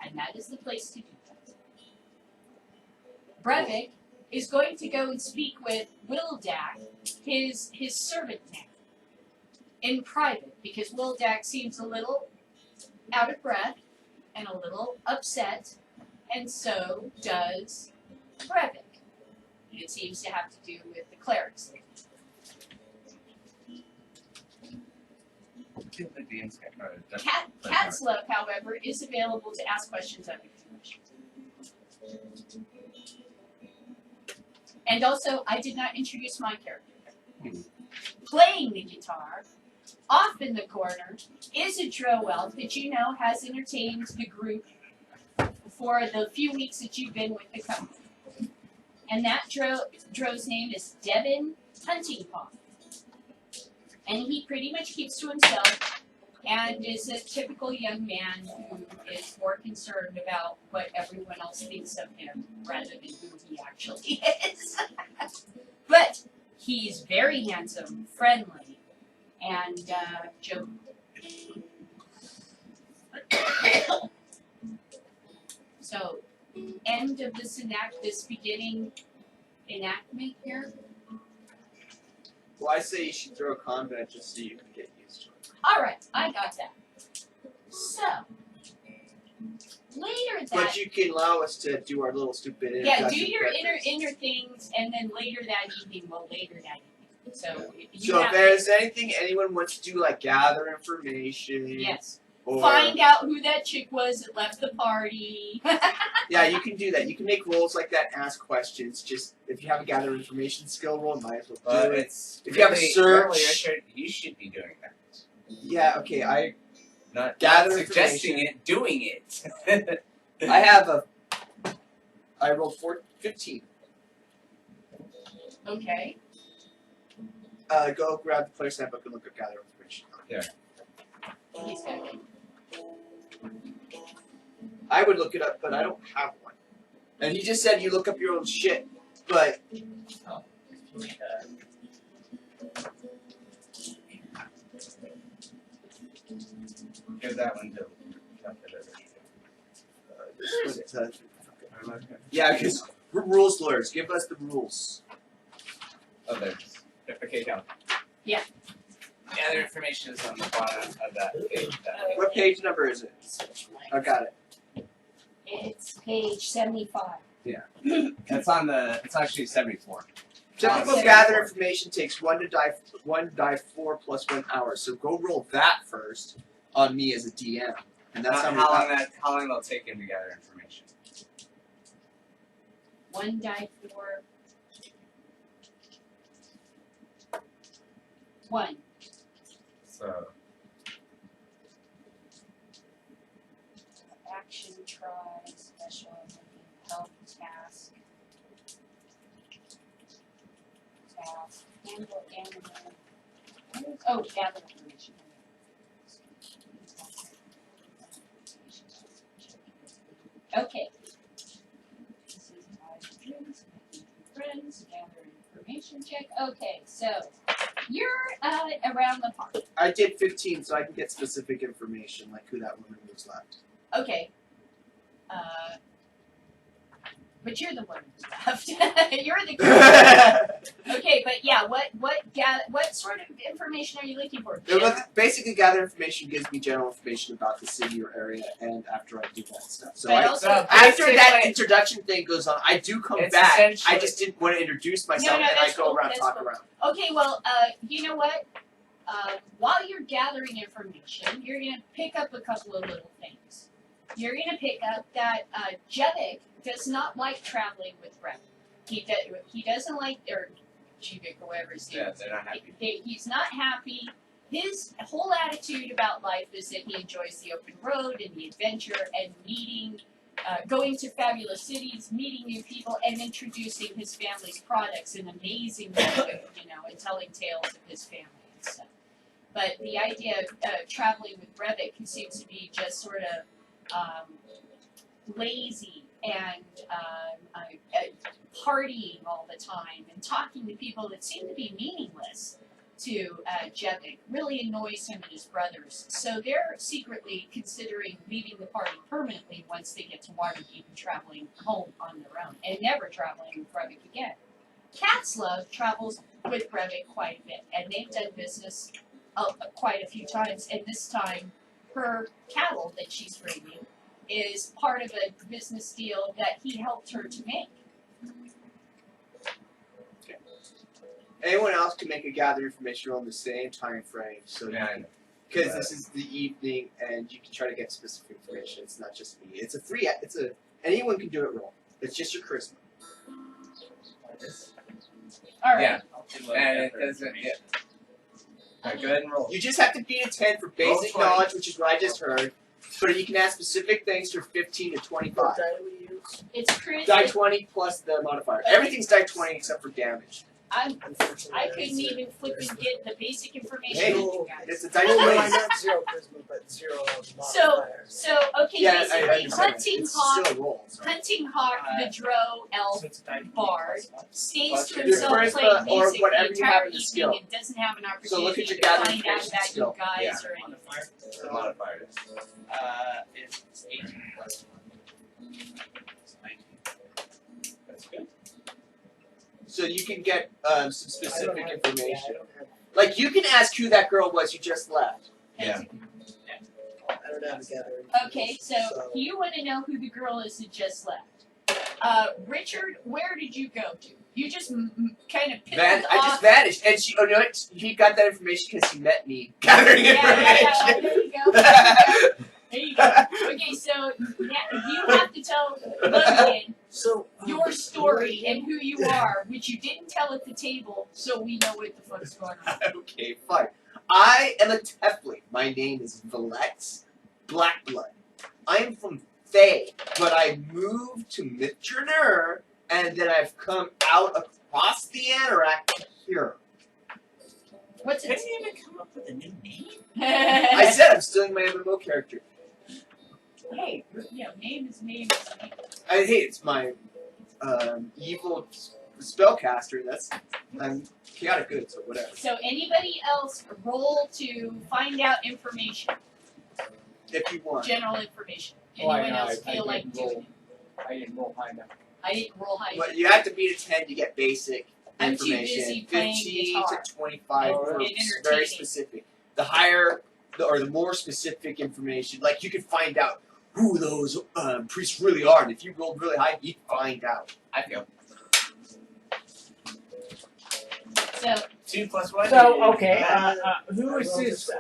S8: and that is the place to do that. Brevik is going to go and speak with Wildak, his servant now, in private, because Wildak seems a little out of breath and a little upset, and so does Brevik. It seems to have to do with the clerics. Catslop, however, is available to ask questions of you. And also, I did not introduce my character. Playing the guitar, off in the corner, is a drow elf that you know has entertained the group for the few weeks that you've been with the company. And that drow's name is Devin Huntingpaw. And he pretty much keeps to himself and is a typical young man who is more concerned about what everyone else thinks of him rather than who he actually is. But he's very handsome, friendly, and jovial. So, end of this beginning enactment here.
S4: Well, I say you should throw a combat just so you can get used to it.
S8: Alright, I got that. So, later
S4: But you can allow us to do our little stupid
S8: Yeah, do
S4: introduction
S8: your
S4: breakfast.
S8: inner things, and then later that evening, later that evening. So you
S4: So
S8: have
S4: if there's anything anyone wants to do, like gather information,
S8: yes.
S4: or
S8: Find out who that chick was that left the party.
S4: yeah, you can do that. You can make rolls like that, ask questions. Just if you have a gather information skill roll, might as well do it.
S6: It's
S4: If you have a
S6: really,
S4: search-
S6: Richard, you should be doing that.
S4: Yeah, okay. I
S6: Not
S4: Gather
S6: suggesting it, doing it.
S4: I rolled 15.
S8: Okay.
S4: Go grab the player's handbook and look up gather information.
S8: He's got it.
S4: I would look it up, but I don't have one. And he just said you look up your own shit, but
S6: Give that one to.
S4: yeah, because we're rules lawyers. Give us the rules.
S6: Oh, there's. Okay, down.
S8: Yeah.
S6: The other information is on the bottom of that page.
S4: What page number is it? I got it.
S8: It's page 75.
S6: It's on the. It's actually 74.
S4: Typical gather information takes 1 die 4 plus 1 hour. So go roll that first on me as a DM, and that's
S6: how long it'll take him to gather information.
S8: 1 die 4. 1.
S6: So
S8: Action, try, special, help, task. Task, handle, animal. Oh, gather information. Okay. This is friends, gather information check. Okay, so you're around the park.
S4: I did 15, so I can get specific information, like who that woman was left.
S8: Okay. But you're the one who's left. You're the Okay, but yeah, what sort of information are you looking for?
S4: Basically, gather information gives me general information about the city or area, and after I do that stuff. So
S8: But
S4: I,
S8: also,
S4: after that introduction thing goes on, I do come
S6: It's
S4: back. I
S6: essentially-
S4: just didn't want to introduce myself,
S8: No,
S4: and I
S8: that's
S4: go
S8: cool,
S4: around
S8: that's
S4: talk
S8: cool.
S4: around.
S8: Okay, well, you know what? While you're gathering information, you're gonna pick up a couple of little things. You're gonna pick up that Jevik does not like traveling with Rep. He doesn't like, or Jevik, or whatever his name
S6: yeah,
S8: is.
S6: they're not happy.
S8: He's not happy. His whole attitude about life is that he enjoys the open road and the adventure and meeting, going to fabulous cities, meeting new people, and introducing his family's products in amazing way, and telling tales of his family and stuff. But the idea of traveling with Brevik, who seems to be just sort of lazy and partying all the time and talking to people that seem to be meaningless to Jevik, really annoys him and his brothers. So they're secretly considering leaving the party permanently once they get to Waterdeep and traveling home on their own and never traveling with Brevik again. Catslove travels with Brevik quite a bit, and they've done business quite a few times, and this time her cattle that she's raiding is part of a business deal that he helped her to make.
S4: Anyone else can make a gather information roll in the same time frame, so
S6: Yeah, I know.
S4: because this is the evening, and you can try to get specific information. It's not just me. It's a anyone can do it roll. It's just your charisma.
S8: All right.
S6: Yeah, and it doesn't. Yeah. Alright, go ahead and roll.
S4: You just have to beat a 10 for basic
S6: 20.
S4: knowledge, which is what I just heard. But you can add specific things for 15 to 25.
S9: What die do we use?
S8: It's charisma.
S4: Die 20 plus the modifier. Everything's die 20 except for damage.
S9: Unfortunately,
S8: I couldn't even flip and get the basic information
S4: Hey,
S8: from you guys.
S4: it's a die
S9: Well, no, I
S4: 20.
S9: meant 0 charisma, but 0
S8: So,
S9: modifiers.
S8: so okay,
S4: Yeah, I
S8: basically,
S4: understand.
S8: Hunting
S4: It's
S8: Hawk,
S4: still a roll. So.
S8: Hunting Hawk, the Drow elf bard, stays to
S4: Your
S8: himself
S4: charisma
S8: playing
S4: or
S8: music
S4: whatever
S8: the
S4: you have
S8: entire
S4: in the
S8: evening
S4: skill.
S8: and doesn't have an
S4: So look
S8: opportunity
S4: at your
S8: to
S4: gather
S8: find out
S4: information
S8: about
S4: skill.
S8: you guys
S6: Yeah.
S8: or anything.
S6: The modifier is.
S7: It's 18 plus 1. It's 19.
S6: That's good.
S4: So you can get some
S9: I don't
S4: specific
S9: have-
S4: information.
S9: Yeah, I don't have.
S4: Like you can ask who that girl was you just left.
S6: Yeah.
S9: I they're not together.
S8: Okay, so you want to know who the girl is that just left. Richard, where did you go to? You just kind of picked
S4: I
S8: off.
S4: just vanished, and she. Oh, you know what? He got that information because he met me gathering information.
S8: There you go. There you go. Okay, so now you have to tell Logan your story and who you are, which you didn't tell at the table, so we know what the fuck's going on.
S4: Okay, fine. I am a Tefling. My name is Valex Blackblood. I am from Fae, but I moved to Midjourner, and then I've come out across the Anorak here.
S8: What's it?
S6: Couldn't you even come up with a new name?
S4: I said I'm stealing my MMO character.
S8: Hey, you know, name is name.
S4: Hey, it's my evil spellcaster. I'm chaotic good, so whatever.
S8: So anybody else roll to find out information,
S4: If you want.
S8: general information.
S7: Why
S8: Anyone
S7: not?
S8: else feel like
S7: didn't
S8: doing
S7: roll.
S8: it?
S7: I didn't roll high enough.
S8: I didn't roll high.
S4: But you have to beat a 10 to get basic
S8: I'm too
S4: information.
S8: busy playing
S4: 15
S8: guitar
S4: to 25
S7: and
S4: for
S8: entertaining.
S4: very specific. The higher, or the more specific information, like you can find out who those priests really are. And if you roll really high, you can find out.
S6: I feel.
S8: So
S6: 2 plus 1
S7: So,
S6: is-
S7: okay, who is this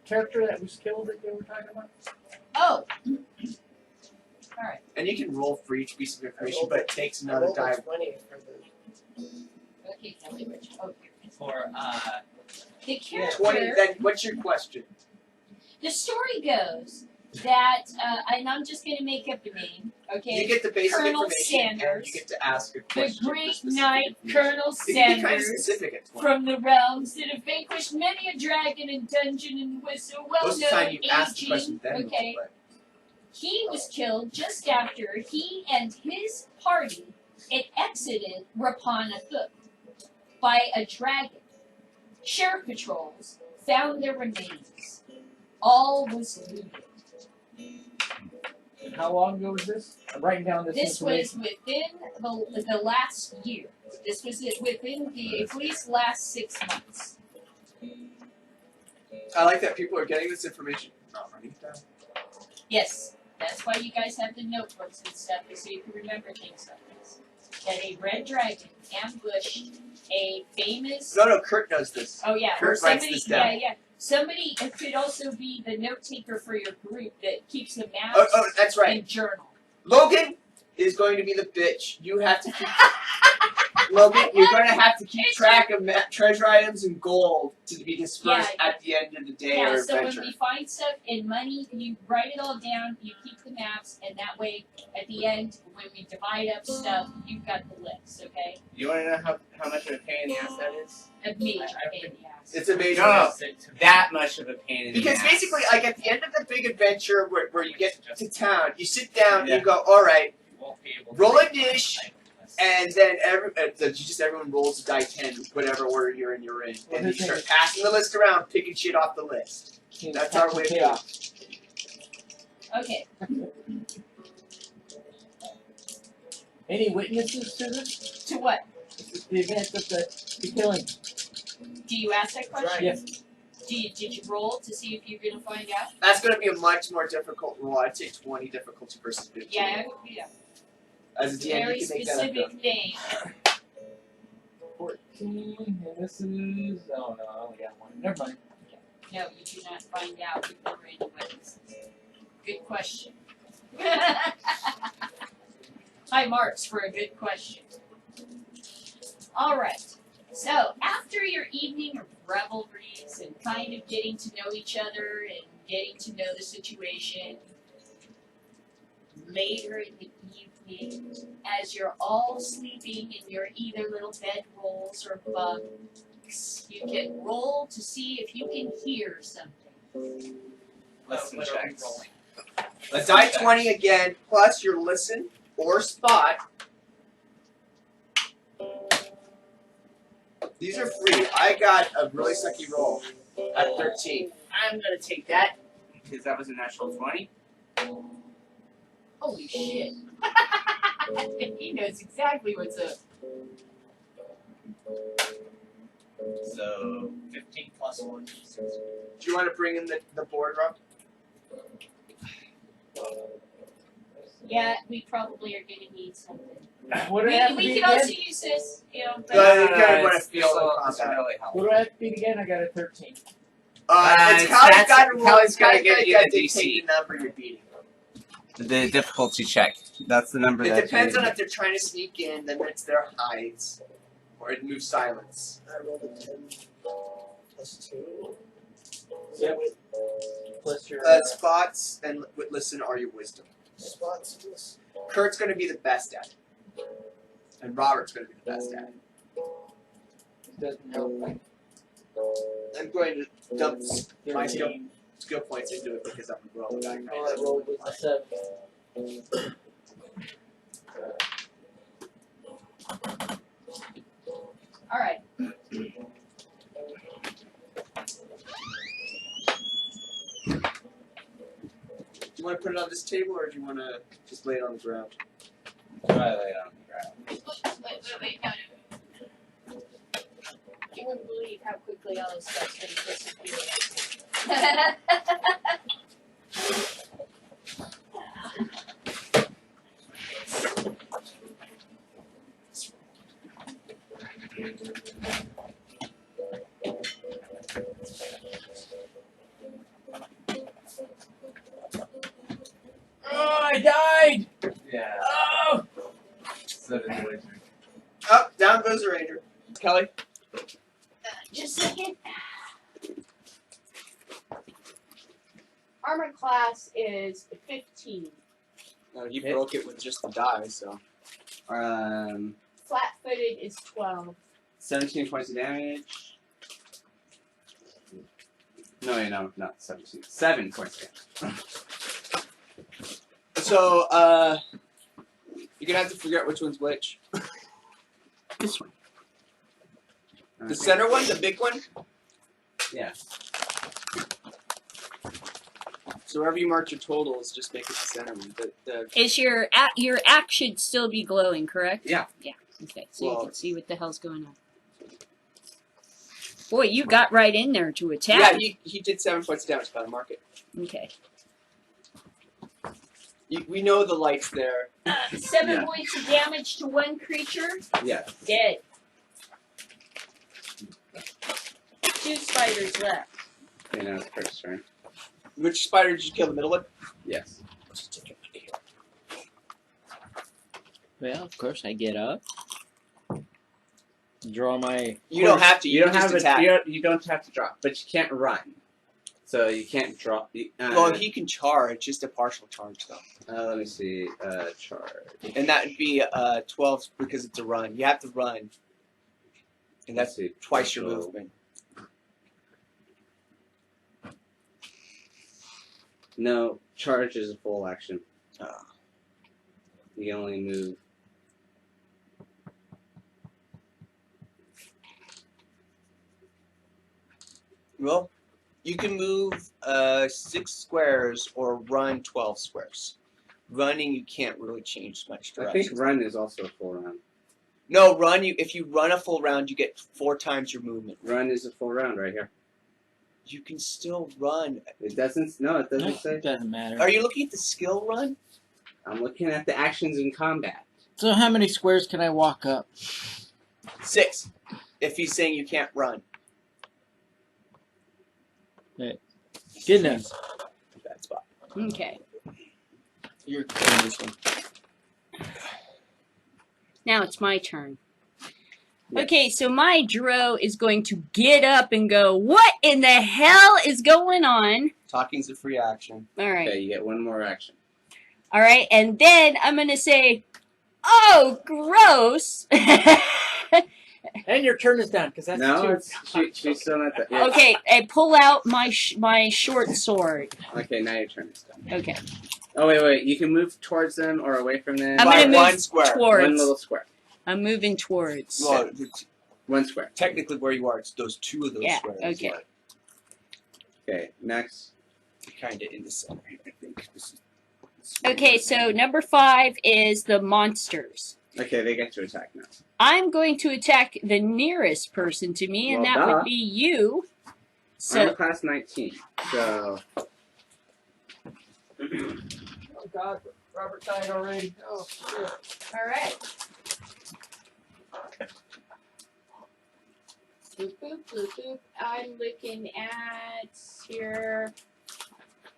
S7: character that was killed that they were talking about?
S8: oh,
S4: And you can roll for each piece of information,
S9: rolled
S4: but it takes
S9: I
S4: another
S9: rolled a
S4: die.
S9: 20 for the.
S8: okay, tell me which. Oh, here.
S6: For
S8: The character.
S4: 20, then what's your question?
S8: The story goes that, and I'm just going to make up a name, okay?
S4: You get the basic
S8: Colonel
S4: information, and
S8: Sanders,
S4: you get to ask a
S8: the
S4: question. for
S8: great
S4: specific
S8: knight
S4: information.
S8: Colonel
S4: You can be kind of
S8: Sanders
S4: specific at 20.
S8: from the realms that have vanquished many a dragon and dungeon and was a
S4: Most of the time
S8: well-known
S4: you ask the question
S8: aging.
S4: then.
S8: Okay,
S4: But
S8: he was killed just after he and his party had exited Rappan Athuk by a dragon. Sheriff patrols found their remains. All was looted.
S7: And how long ago was this? I'm writing down this
S8: This was
S7: information.
S8: within the last year. This was within the at least last 6 months.
S4: I like that people are getting this information. Not writing it down.
S8: Yes, that's why you guys have the notebooks and stuff, so you can remember things like this. That a red dragon ambushed a famous.
S4: No, Kurt knows this.
S8: Oh yeah,
S4: Kurt
S8: or somebody.
S4: writes this down.
S8: Yeah. Somebody could also be the note taker for your group that keeps the maps
S4: Oh, that's right.
S8: and journal.
S4: Logan is going to be the bitch. You have to keep. Logan, you're going to have to keep track of treasure items and gold to be dispersed at the end of the day
S8: Yeah,
S4: or
S8: so when
S4: adventure.
S8: we find stuff in money, you write it all down, you keep the maps, and that way, at the end, when we divide up stuff, you've got the list, okay?
S6: You want to know how much of a pain in the ass that is?
S8: A major pain in the ass.
S4: It's amazing.
S6: No, that much of a pain in the
S4: Because
S6: ass.
S4: basically, like at the end of the big adventure where you get to town, you sit down and
S6: Yeah.
S4: you go, all right,
S6: You won't be able to
S4: roll a
S6: make
S4: dish,
S6: it.
S4: and then everyone rolls a die 10, whatever order you're in,
S7: Well,
S4: and you
S7: this
S4: start
S7: is-
S4: passing the list around, picking shit off the list. That's our way of doing it.
S8: Okay,
S7: Any witnesses to this?
S8: to what?
S7: The event of the killing?
S8: Do you ask that question?
S7: Yes.
S8: Did you roll to see if you're going to find out?
S4: That's going to be a much more difficult roll. I'd say 20 difficulty versus 15.
S8: Yeah.
S4: As a DM,
S8: Very
S4: you can make that up.
S8: specific thing.
S7: 14, and this is. Oh no, I only got one. Never mind.
S8: No, you do not find out if there were any witnesses. Good question. High marks for a good question. Alright, so after your evening of revelries and kind of getting to know each other and getting to know the situation, later in the evening, as you're all sleeping in your either little bedrolls or bunks, you can roll to see if you can hear something.
S6: Listen,
S2: What are we
S6: checks.
S2: rolling?
S4: A die 20 again, plus your listen or spot. These are free. I got a really sucky roll at 13.
S6: I'm gonna take that because that was a natural 20.
S8: Holy shit. He knows exactly what's up.
S6: So
S2: 15 plus 1.
S4: Do you want to bring in the board, Rob?
S8: Yeah, we probably are going to need something.
S7: What do I have to
S8: We
S7: beat
S8: can
S7: again?
S8: also use this, you know. But
S4: You kind of want to
S6: It's
S4: feel the
S6: doesn't
S4: combat.
S6: really help.
S7: What do I have to beat again? I got a 13.
S4: It's Callie's got to roll.
S6: Callie's gotta
S4: Callie's
S6: give you
S4: gotta
S6: the
S4: dictate
S6: DC.
S4: the number you're beating.
S6: The difficulty check. That's the number
S4: It
S6: that
S4: depends
S6: you
S4: on if they're trying to sneak in, then it's their hides, or it moves silence.
S9: I rolled a 10 plus 2.
S7: Yep. Plus your.
S4: Spots and listen are your wisdom.
S9: Spots.
S4: Kurt's going to be the best at it, and Robert's going to be the best at it.
S7: Doesn't help.
S4: I'm going to dump my
S7: 13.
S4: skill points into it because I'm a roll guy.
S7: All I rolled was a 7.
S8: all right.
S4: Do you want to put it on this table, or do you want to just lay it on the ground?
S6: Try lay it on the ground.
S8: Wait, no. You wouldn't believe how quickly all this stuff's going to disappear.
S7: Oh, I died!
S6: Yeah.
S7: Oh!
S6: So did the wizard.
S4: Up, down goes the ranger. Kelly.
S8: Just a second. Armor class is 15.
S4: No, you broke it with just the die, so.
S8: Flat-footed is 12.
S6: 17 points of damage. No, not 17. 7 points of damage.
S4: So, you're gonna have to figure out which one's which.
S6: This one.
S4: The center one, the big one?
S6: Yeah.
S4: So wherever you mark your totals, just make it the center one.
S3: Is your axe should still be glowing, correct?
S6: Yeah.
S3: Yeah. Okay, so you
S4: Well-
S3: can see what the hell's going on. Boy, you got right in there to attack.
S4: Yeah, he did 7 points of damage, gotta mark it.
S3: Okay.
S4: We know the light's there.
S8: 7
S6: Yeah.
S8: points of damage to one creature.
S6: Yeah.
S8: Dead. 2 spiders left.
S6: Okay, now it's first turn.
S4: Which spider did you kill, the middle one?
S6: Yes.
S10: Well, of course I get up. Draw my.
S4: You don't have to,
S6: You don't
S4: just
S6: have
S4: attack.
S6: you don't have to drop, but you can't run. So you can't drop.
S4: Well, he can charge, just a partial charge though.
S6: Let me see. Charge.
S4: And that would be 12 because it's a run. You have to run. And that's
S6: Let's see.
S4: twice your
S6: So-
S4: movement.
S6: No, charge is a full action.
S4: Oh.
S6: You can only move.
S4: Well, you can move 6 squares or run 12 squares. Running, you can't really change much
S6: I
S4: direction.
S6: think run is also a full round.
S4: No, run. If you run a full round, you get 4 times your movement.
S6: Run is a full round right here.
S4: You can still run.
S6: It doesn't. No, it doesn't say.
S10: It doesn't matter.
S4: Are you looking at the skill run?
S6: I'm looking at the actions in combat.
S10: So how many squares can I walk up?
S4: 6. If he's saying you can't run.
S10: Goodness.
S4: Bad spot.
S3: Okay.
S4: You're killing this one.
S3: Now it's my turn.
S6: Yes.
S3: Okay, so my Dro is going to get up and go, what in the hell is going on?
S4: Talking's a free action.
S3: All right.
S6: Okay, you get one more action.
S3: All right, and then I'm going to say, oh, gross.
S7: And your turn is done, because that's
S6: No,
S7: 2.
S6: she's still not that. Yeah.
S3: Okay, I pull out my my short sword.
S6: Okay, now your turn is done.
S3: Okay.
S6: Oh wait, you can move towards them or away from them.
S3: I'm
S4: By
S3: going to
S4: one
S3: move
S4: square.
S3: towards.
S6: One little square.
S3: I'm moving towards.
S4: Well,
S6: One square.
S4: technically where you are, it's those 2 of those
S3: Yeah,
S4: squares.
S3: okay.
S6: Okay, next.
S4: Kind of in the center, I think. This is,
S3: Okay, so number 5 is the monsters.
S6: Okay, they get to attack now.
S3: I'm going to attack the nearest person to me, and
S6: Well,
S3: that
S6: duh.
S3: would be you.
S6: Armor
S3: So,
S6: class 19. So
S7: God, Robert died already. Oh, shit.
S8: Alright. Boop, boop, boop, boop. I'm looking at your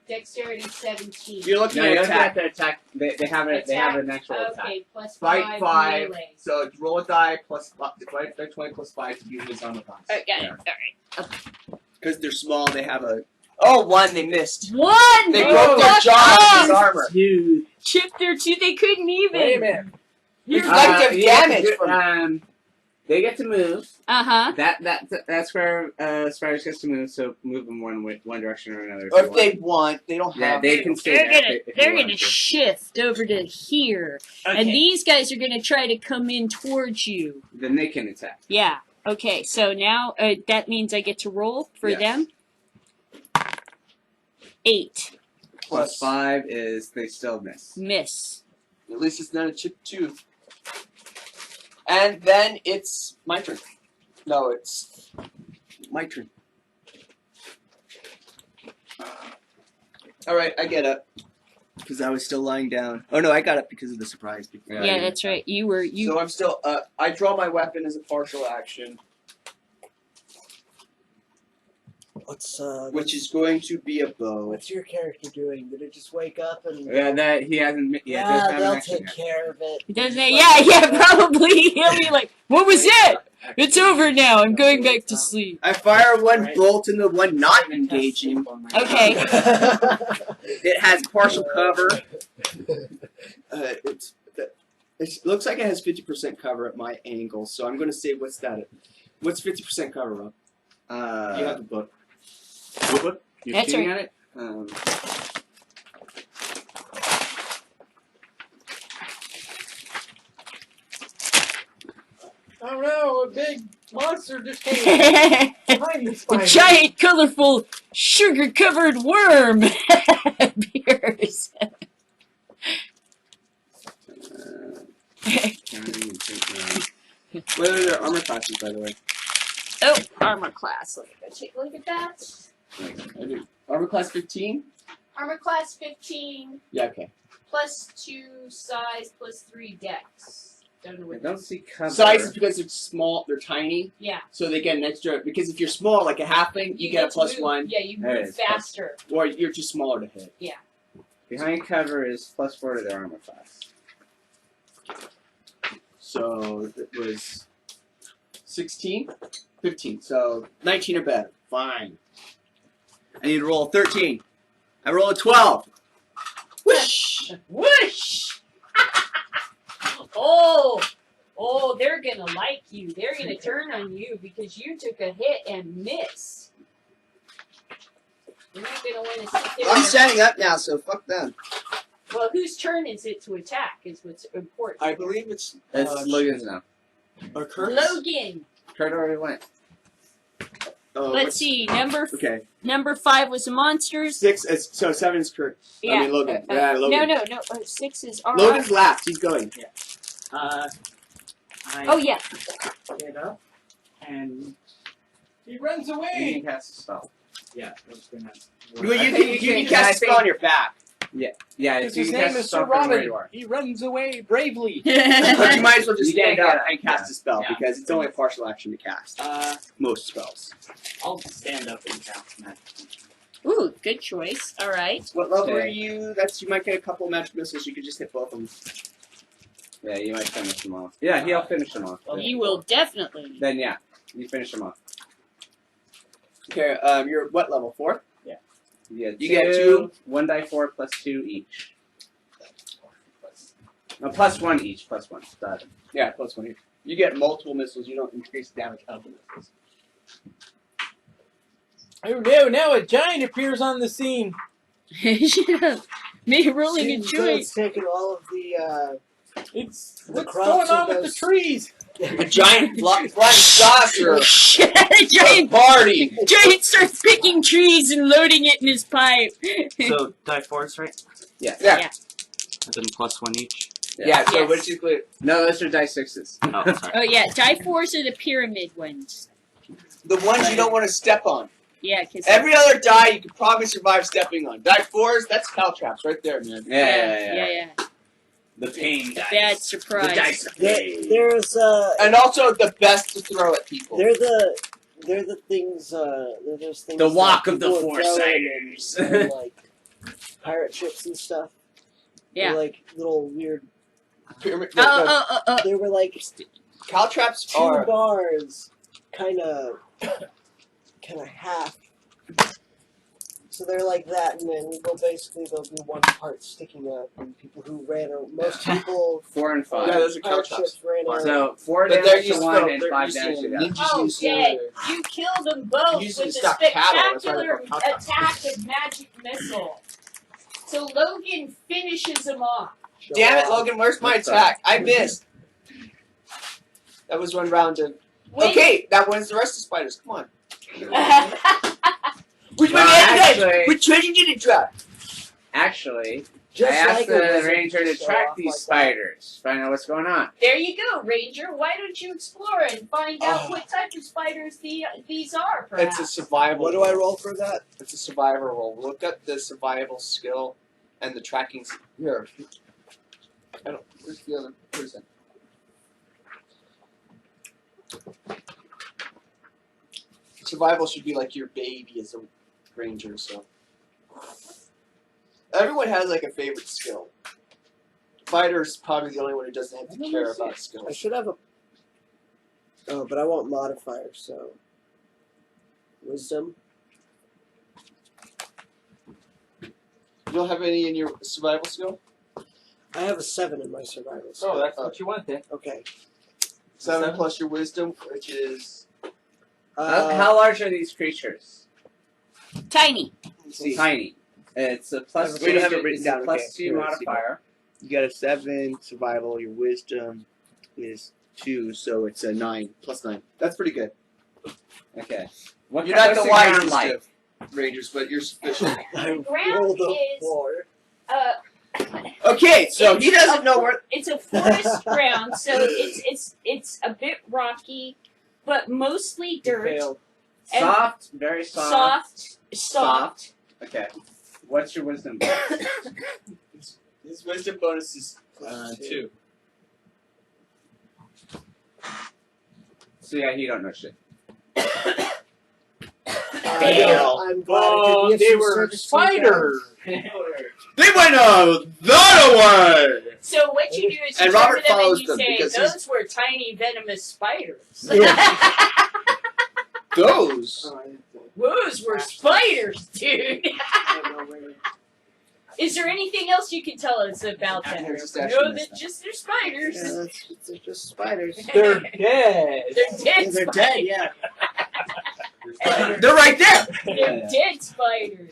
S8: dexterity 17.
S4: You're looking
S6: No, you're
S4: at
S6: looking
S4: attack.
S6: at their attack. They have it. They have an actual attack.
S8: Okay, plus
S4: Fight
S8: 5 melee.
S4: So roll a die plus divide by 20 plus 5 to use his armor class.
S8: Okay, alright.
S4: Because they're small, they have a. Oh, 1, they missed.
S8: One!
S4: They broke their
S8: Fuck
S4: jaw
S8: off!
S4: with his armor.
S10: Dude.
S3: Chipped their tooth. They couldn't even.
S7: Wait a minute.
S4: Reflective
S6: You get to
S4: damage
S6: do-
S4: from.
S6: They get to move.
S3: Uh-huh.
S6: That's where Spiders gets to move. So move them one direction or another.
S4: Or
S6: you
S4: if they want, they don't
S6: Yeah,
S4: have.
S6: they can stay
S3: They're
S6: there
S3: gonna
S6: if you
S3: they're
S6: want
S3: gonna
S6: to.
S3: shift over to here. And these guys are gonna try to come in towards you.
S6: Then they can attack.
S3: Yeah. Okay, so now that means I get to roll for
S4: Yes.
S3: them. 8.
S6: Plus 5 is they still miss.
S3: Miss.
S4: At least it's not a chipped tooth. And then it's my turn. No, it's my turn. Alright, I get up. Because I was still lying down. Oh no, I got up because of the surprise.
S3: Yeah, that's right. You were
S4: So I'm still, I draw my weapon as a partial action.
S9: What's
S4: Which is going to be a bow.
S9: what's your character doing? Did it just wake up and?
S6: Yeah, that he hasn't. Yeah,
S9: Yeah,
S6: doesn't have an
S9: they'll
S6: action
S9: take
S6: yet.
S9: care of it.
S3: doesn't it? Yeah, probably. He'll be like, "What was it? It's over now. I'm going back to sleep."
S4: I fire one bolt and the one not engaging.
S3: Okay.
S4: It has partial cover. It looks like it has 50% cover at my angle, so I'm going to say, what's that? What's 50% cover, Rob? You have the book.
S6: Your book? You're
S3: That's
S6: shooting
S3: right.
S6: at it?
S7: Oh no, a big monster just came
S3: A
S7: behind you, Spider.
S3: giant, colorful, sugar-covered worm appears.
S4: What are their armor classes, by the way?
S3: Oh, armor class. Let me go take a look at that.
S4: Armor class 15?
S8: Armor class 15,
S4: Yeah, okay.
S8: plus 2 size, plus 3 dex. Don't know
S6: I
S8: what
S6: don't see cover.
S4: Size is because they're small, they're tiny,
S8: Yeah.
S4: so they get an extra, because if you're small, like a halfling, you get a
S8: to
S4: plus
S8: move.
S4: 1,
S8: Yeah, you
S6: There it
S8: move
S6: is.
S8: faster.
S4: or you're just smaller to hit.
S6: Behind cover is plus 4 to their armor class.
S4: So it was 16? 15. So 19 or better. Fine. I need to roll a 13. I roll a 12. Whoosh!
S8: Whoosh! Oh, they're gonna like you. They're gonna turn on you because you took a hit and missed. You're not gonna want to sit there.
S4: I'm standing up now, so fuck them.
S8: Well, whose turn is it to attack? Is what's important.
S4: I believe it's
S6: It's Logan's now.
S4: or Kurt.
S8: Logan.
S6: Kurt already went.
S4: Oh,
S3: Let's
S4: what's-
S3: see.
S4: Okay.
S3: Number 5 was the monsters.
S4: 6 is, so 7 is Kurt.
S3: Yeah.
S4: I mean Logan. Yeah, Logan.
S3: No. 6 is our.
S4: Logan's last. He's going.
S10: I
S3: Oh yeah.
S10: get up and
S7: He runs
S6: You
S7: away.
S6: can cast a spell.
S10: yeah, I was gonna.
S4: Well,
S6: I
S4: you
S6: think
S4: can
S6: you can-
S4: cast
S6: I
S4: a spell
S6: think-
S4: on your back.
S6: Yeah,
S7: Because
S6: you
S7: his
S6: can
S7: name
S6: cast a
S7: is
S6: spell
S7: Sir
S6: from where
S7: Robin.
S6: you are.
S7: He runs away bravely.
S4: But you might as well just
S6: You
S4: stand
S6: can't
S4: up
S6: get it.
S4: and cast a spell
S10: Yeah.
S4: because it's only a partial action to cast. Most spells.
S10: I'll stand up and cast magic.
S3: Ooh, good choice. All right.
S4: What level
S6: Okay.
S4: are you? That's you might get a couple of magic missiles. You could just hit both of them.
S6: Yeah, you might finish them off. Yeah, he'll finish them off.
S3: You will definitely.
S6: Then yeah, you finish them off.
S4: Okay, you're what level? 4?
S6: You
S4: You get two.
S6: 1 die 4 plus 2 each. No, plus 1 each. Plus 1. Got it.
S4: Yeah, plus 1 here. You get multiple missiles. You don't increase damage of the missiles.
S7: Oh no! Now a giant appears on the scene.
S3: Shut up. Me rolling a
S9: Seems
S3: joint.
S9: it's taken all of the
S7: It's
S9: The
S7: what's
S9: crops
S7: going on
S9: of
S7: with the
S9: those-
S7: trees.
S4: A giant flying saucer
S3: giant
S4: party.
S3: starts picking trees and loading it in his pipe.
S10: So die 4s, right?
S6: Yeah.
S4: Yeah.
S10: And then plus 1 each.
S4: Yeah. So
S3: Yes.
S4: basically,
S6: No, those are die 6s.
S10: Oh, sorry.
S3: Oh yeah, die 4s are the pyramid ones.
S4: the ones you don't want to step on.
S3: Yeah, because
S2: Every other die you could probably survive stepping on. Die 4s, that's caltraps right there, man.
S3: yeah.
S6: The pain dice.
S3: Bad surprise.
S6: The dice of
S9: There,
S6: pain.
S9: there's
S2: And also the best to throw at people.
S9: they're the things they're those things.
S6: The walk
S9: that
S6: of the
S9: people would throw
S6: Foresighters.
S9: in like pirate ships and stuff.
S3: Yeah.
S9: They're like little weird.
S2: Pyramid,
S9: They were like
S2: caltraps
S9: 2
S2: are
S9: bars, kind of half. So they're like that, and then they'll be one part sticking up, and people who ran, or most people
S6: 4 and 5.
S2: Yeah, those are
S9: pirate
S2: caltraps.
S9: ships ran out.
S6: So 4
S2: But they're
S6: damage to
S2: used
S6: 1
S2: for
S6: and
S2: they're
S6: 5
S2: used
S6: damage to
S2: in
S6: the other.
S2: ninjas
S8: Oh,
S2: use
S8: dead. You killed them both
S2: Used to
S8: with a
S2: stop cattle, that's why they're
S8: spectacular
S2: called caltraps.
S8: attack of magic missile. So Logan finishes them off.
S2: Damn it, Logan, where's my attack? I missed. That was one round of...
S8: When-
S2: Okay, that wins the rest of spiders. Come on. Which
S6: Well,
S2: one
S6: actually-
S2: Which treasure did it drop?
S6: Actually,
S9: Just
S6: I asked
S9: like a
S6: the
S9: wizard,
S6: ranger to
S9: show
S6: track
S9: off
S6: these
S9: like that.
S6: spiders. Find out what's going on.
S8: There you go, Ranger. Why don't you explore and find out what type of spiders these are, perhaps?
S2: It's a survival.
S9: What do I roll for that?
S2: It's a survivor roll. Look up the survival skill and the tracking. Here. I don't. Where's the other person? Survival should be like your baby as a ranger. So everyone has like a favorite skill. Fighter's probably the only one who doesn't have to care about
S9: I
S2: skills.
S9: should have a. Oh, but I want modifiers, so. Wisdom.
S2: You don't have any in your survival skill?
S9: I have a 7 in my survival. skill.
S6: Oh, that's what you want then.
S9: Okay.
S2: 7 plus your wisdom, which is
S6: How large are these creatures?
S3: Tiny.
S6: Tiny. It's a plus.
S9: We don't have it
S6: two-
S9: written
S6: it's
S9: down,
S6: a plus
S9: okay.
S6: 2
S9: Here, let's see.
S6: modifier.
S11: You got a 7 survival. Your wisdom is 2, so it's a 9 plus 9. That's pretty good.
S6: Okay. What
S2: you're
S6: kind-
S2: not the
S6: what's ground
S2: wisest
S6: like?
S2: of rangers, but you're sufficient.
S8: The ground is
S2: Okay, so he doesn't know where.
S8: it's a forest ground, so it's a bit rocky, but mostly dirt. And
S6: Soft, very soft.
S8: Soft.
S6: Okay. What's your wisdom bonus?
S2: His wisdom bonus is 2.
S6: So yeah, he don't know shit.
S9: I'm glad I could give some service to you guys.
S2: They went that way.
S8: So what you do is you
S2: And
S8: turn
S2: Robert
S8: to them and
S2: follows
S8: you
S2: them
S8: say,
S2: because
S8: "Those were tiny venomous spiders."
S2: Those.
S8: Those were spiders, dude. Is there anything else you can tell us about them?
S2: They're just
S8: No,
S2: actually
S8: they're just they're spiders.
S9: Yeah, they're just spiders.
S7: They're dead.
S8: They're dead
S9: They're
S8: spiders.
S9: dead, yeah.
S2: They're right there.
S8: They're dead spiders.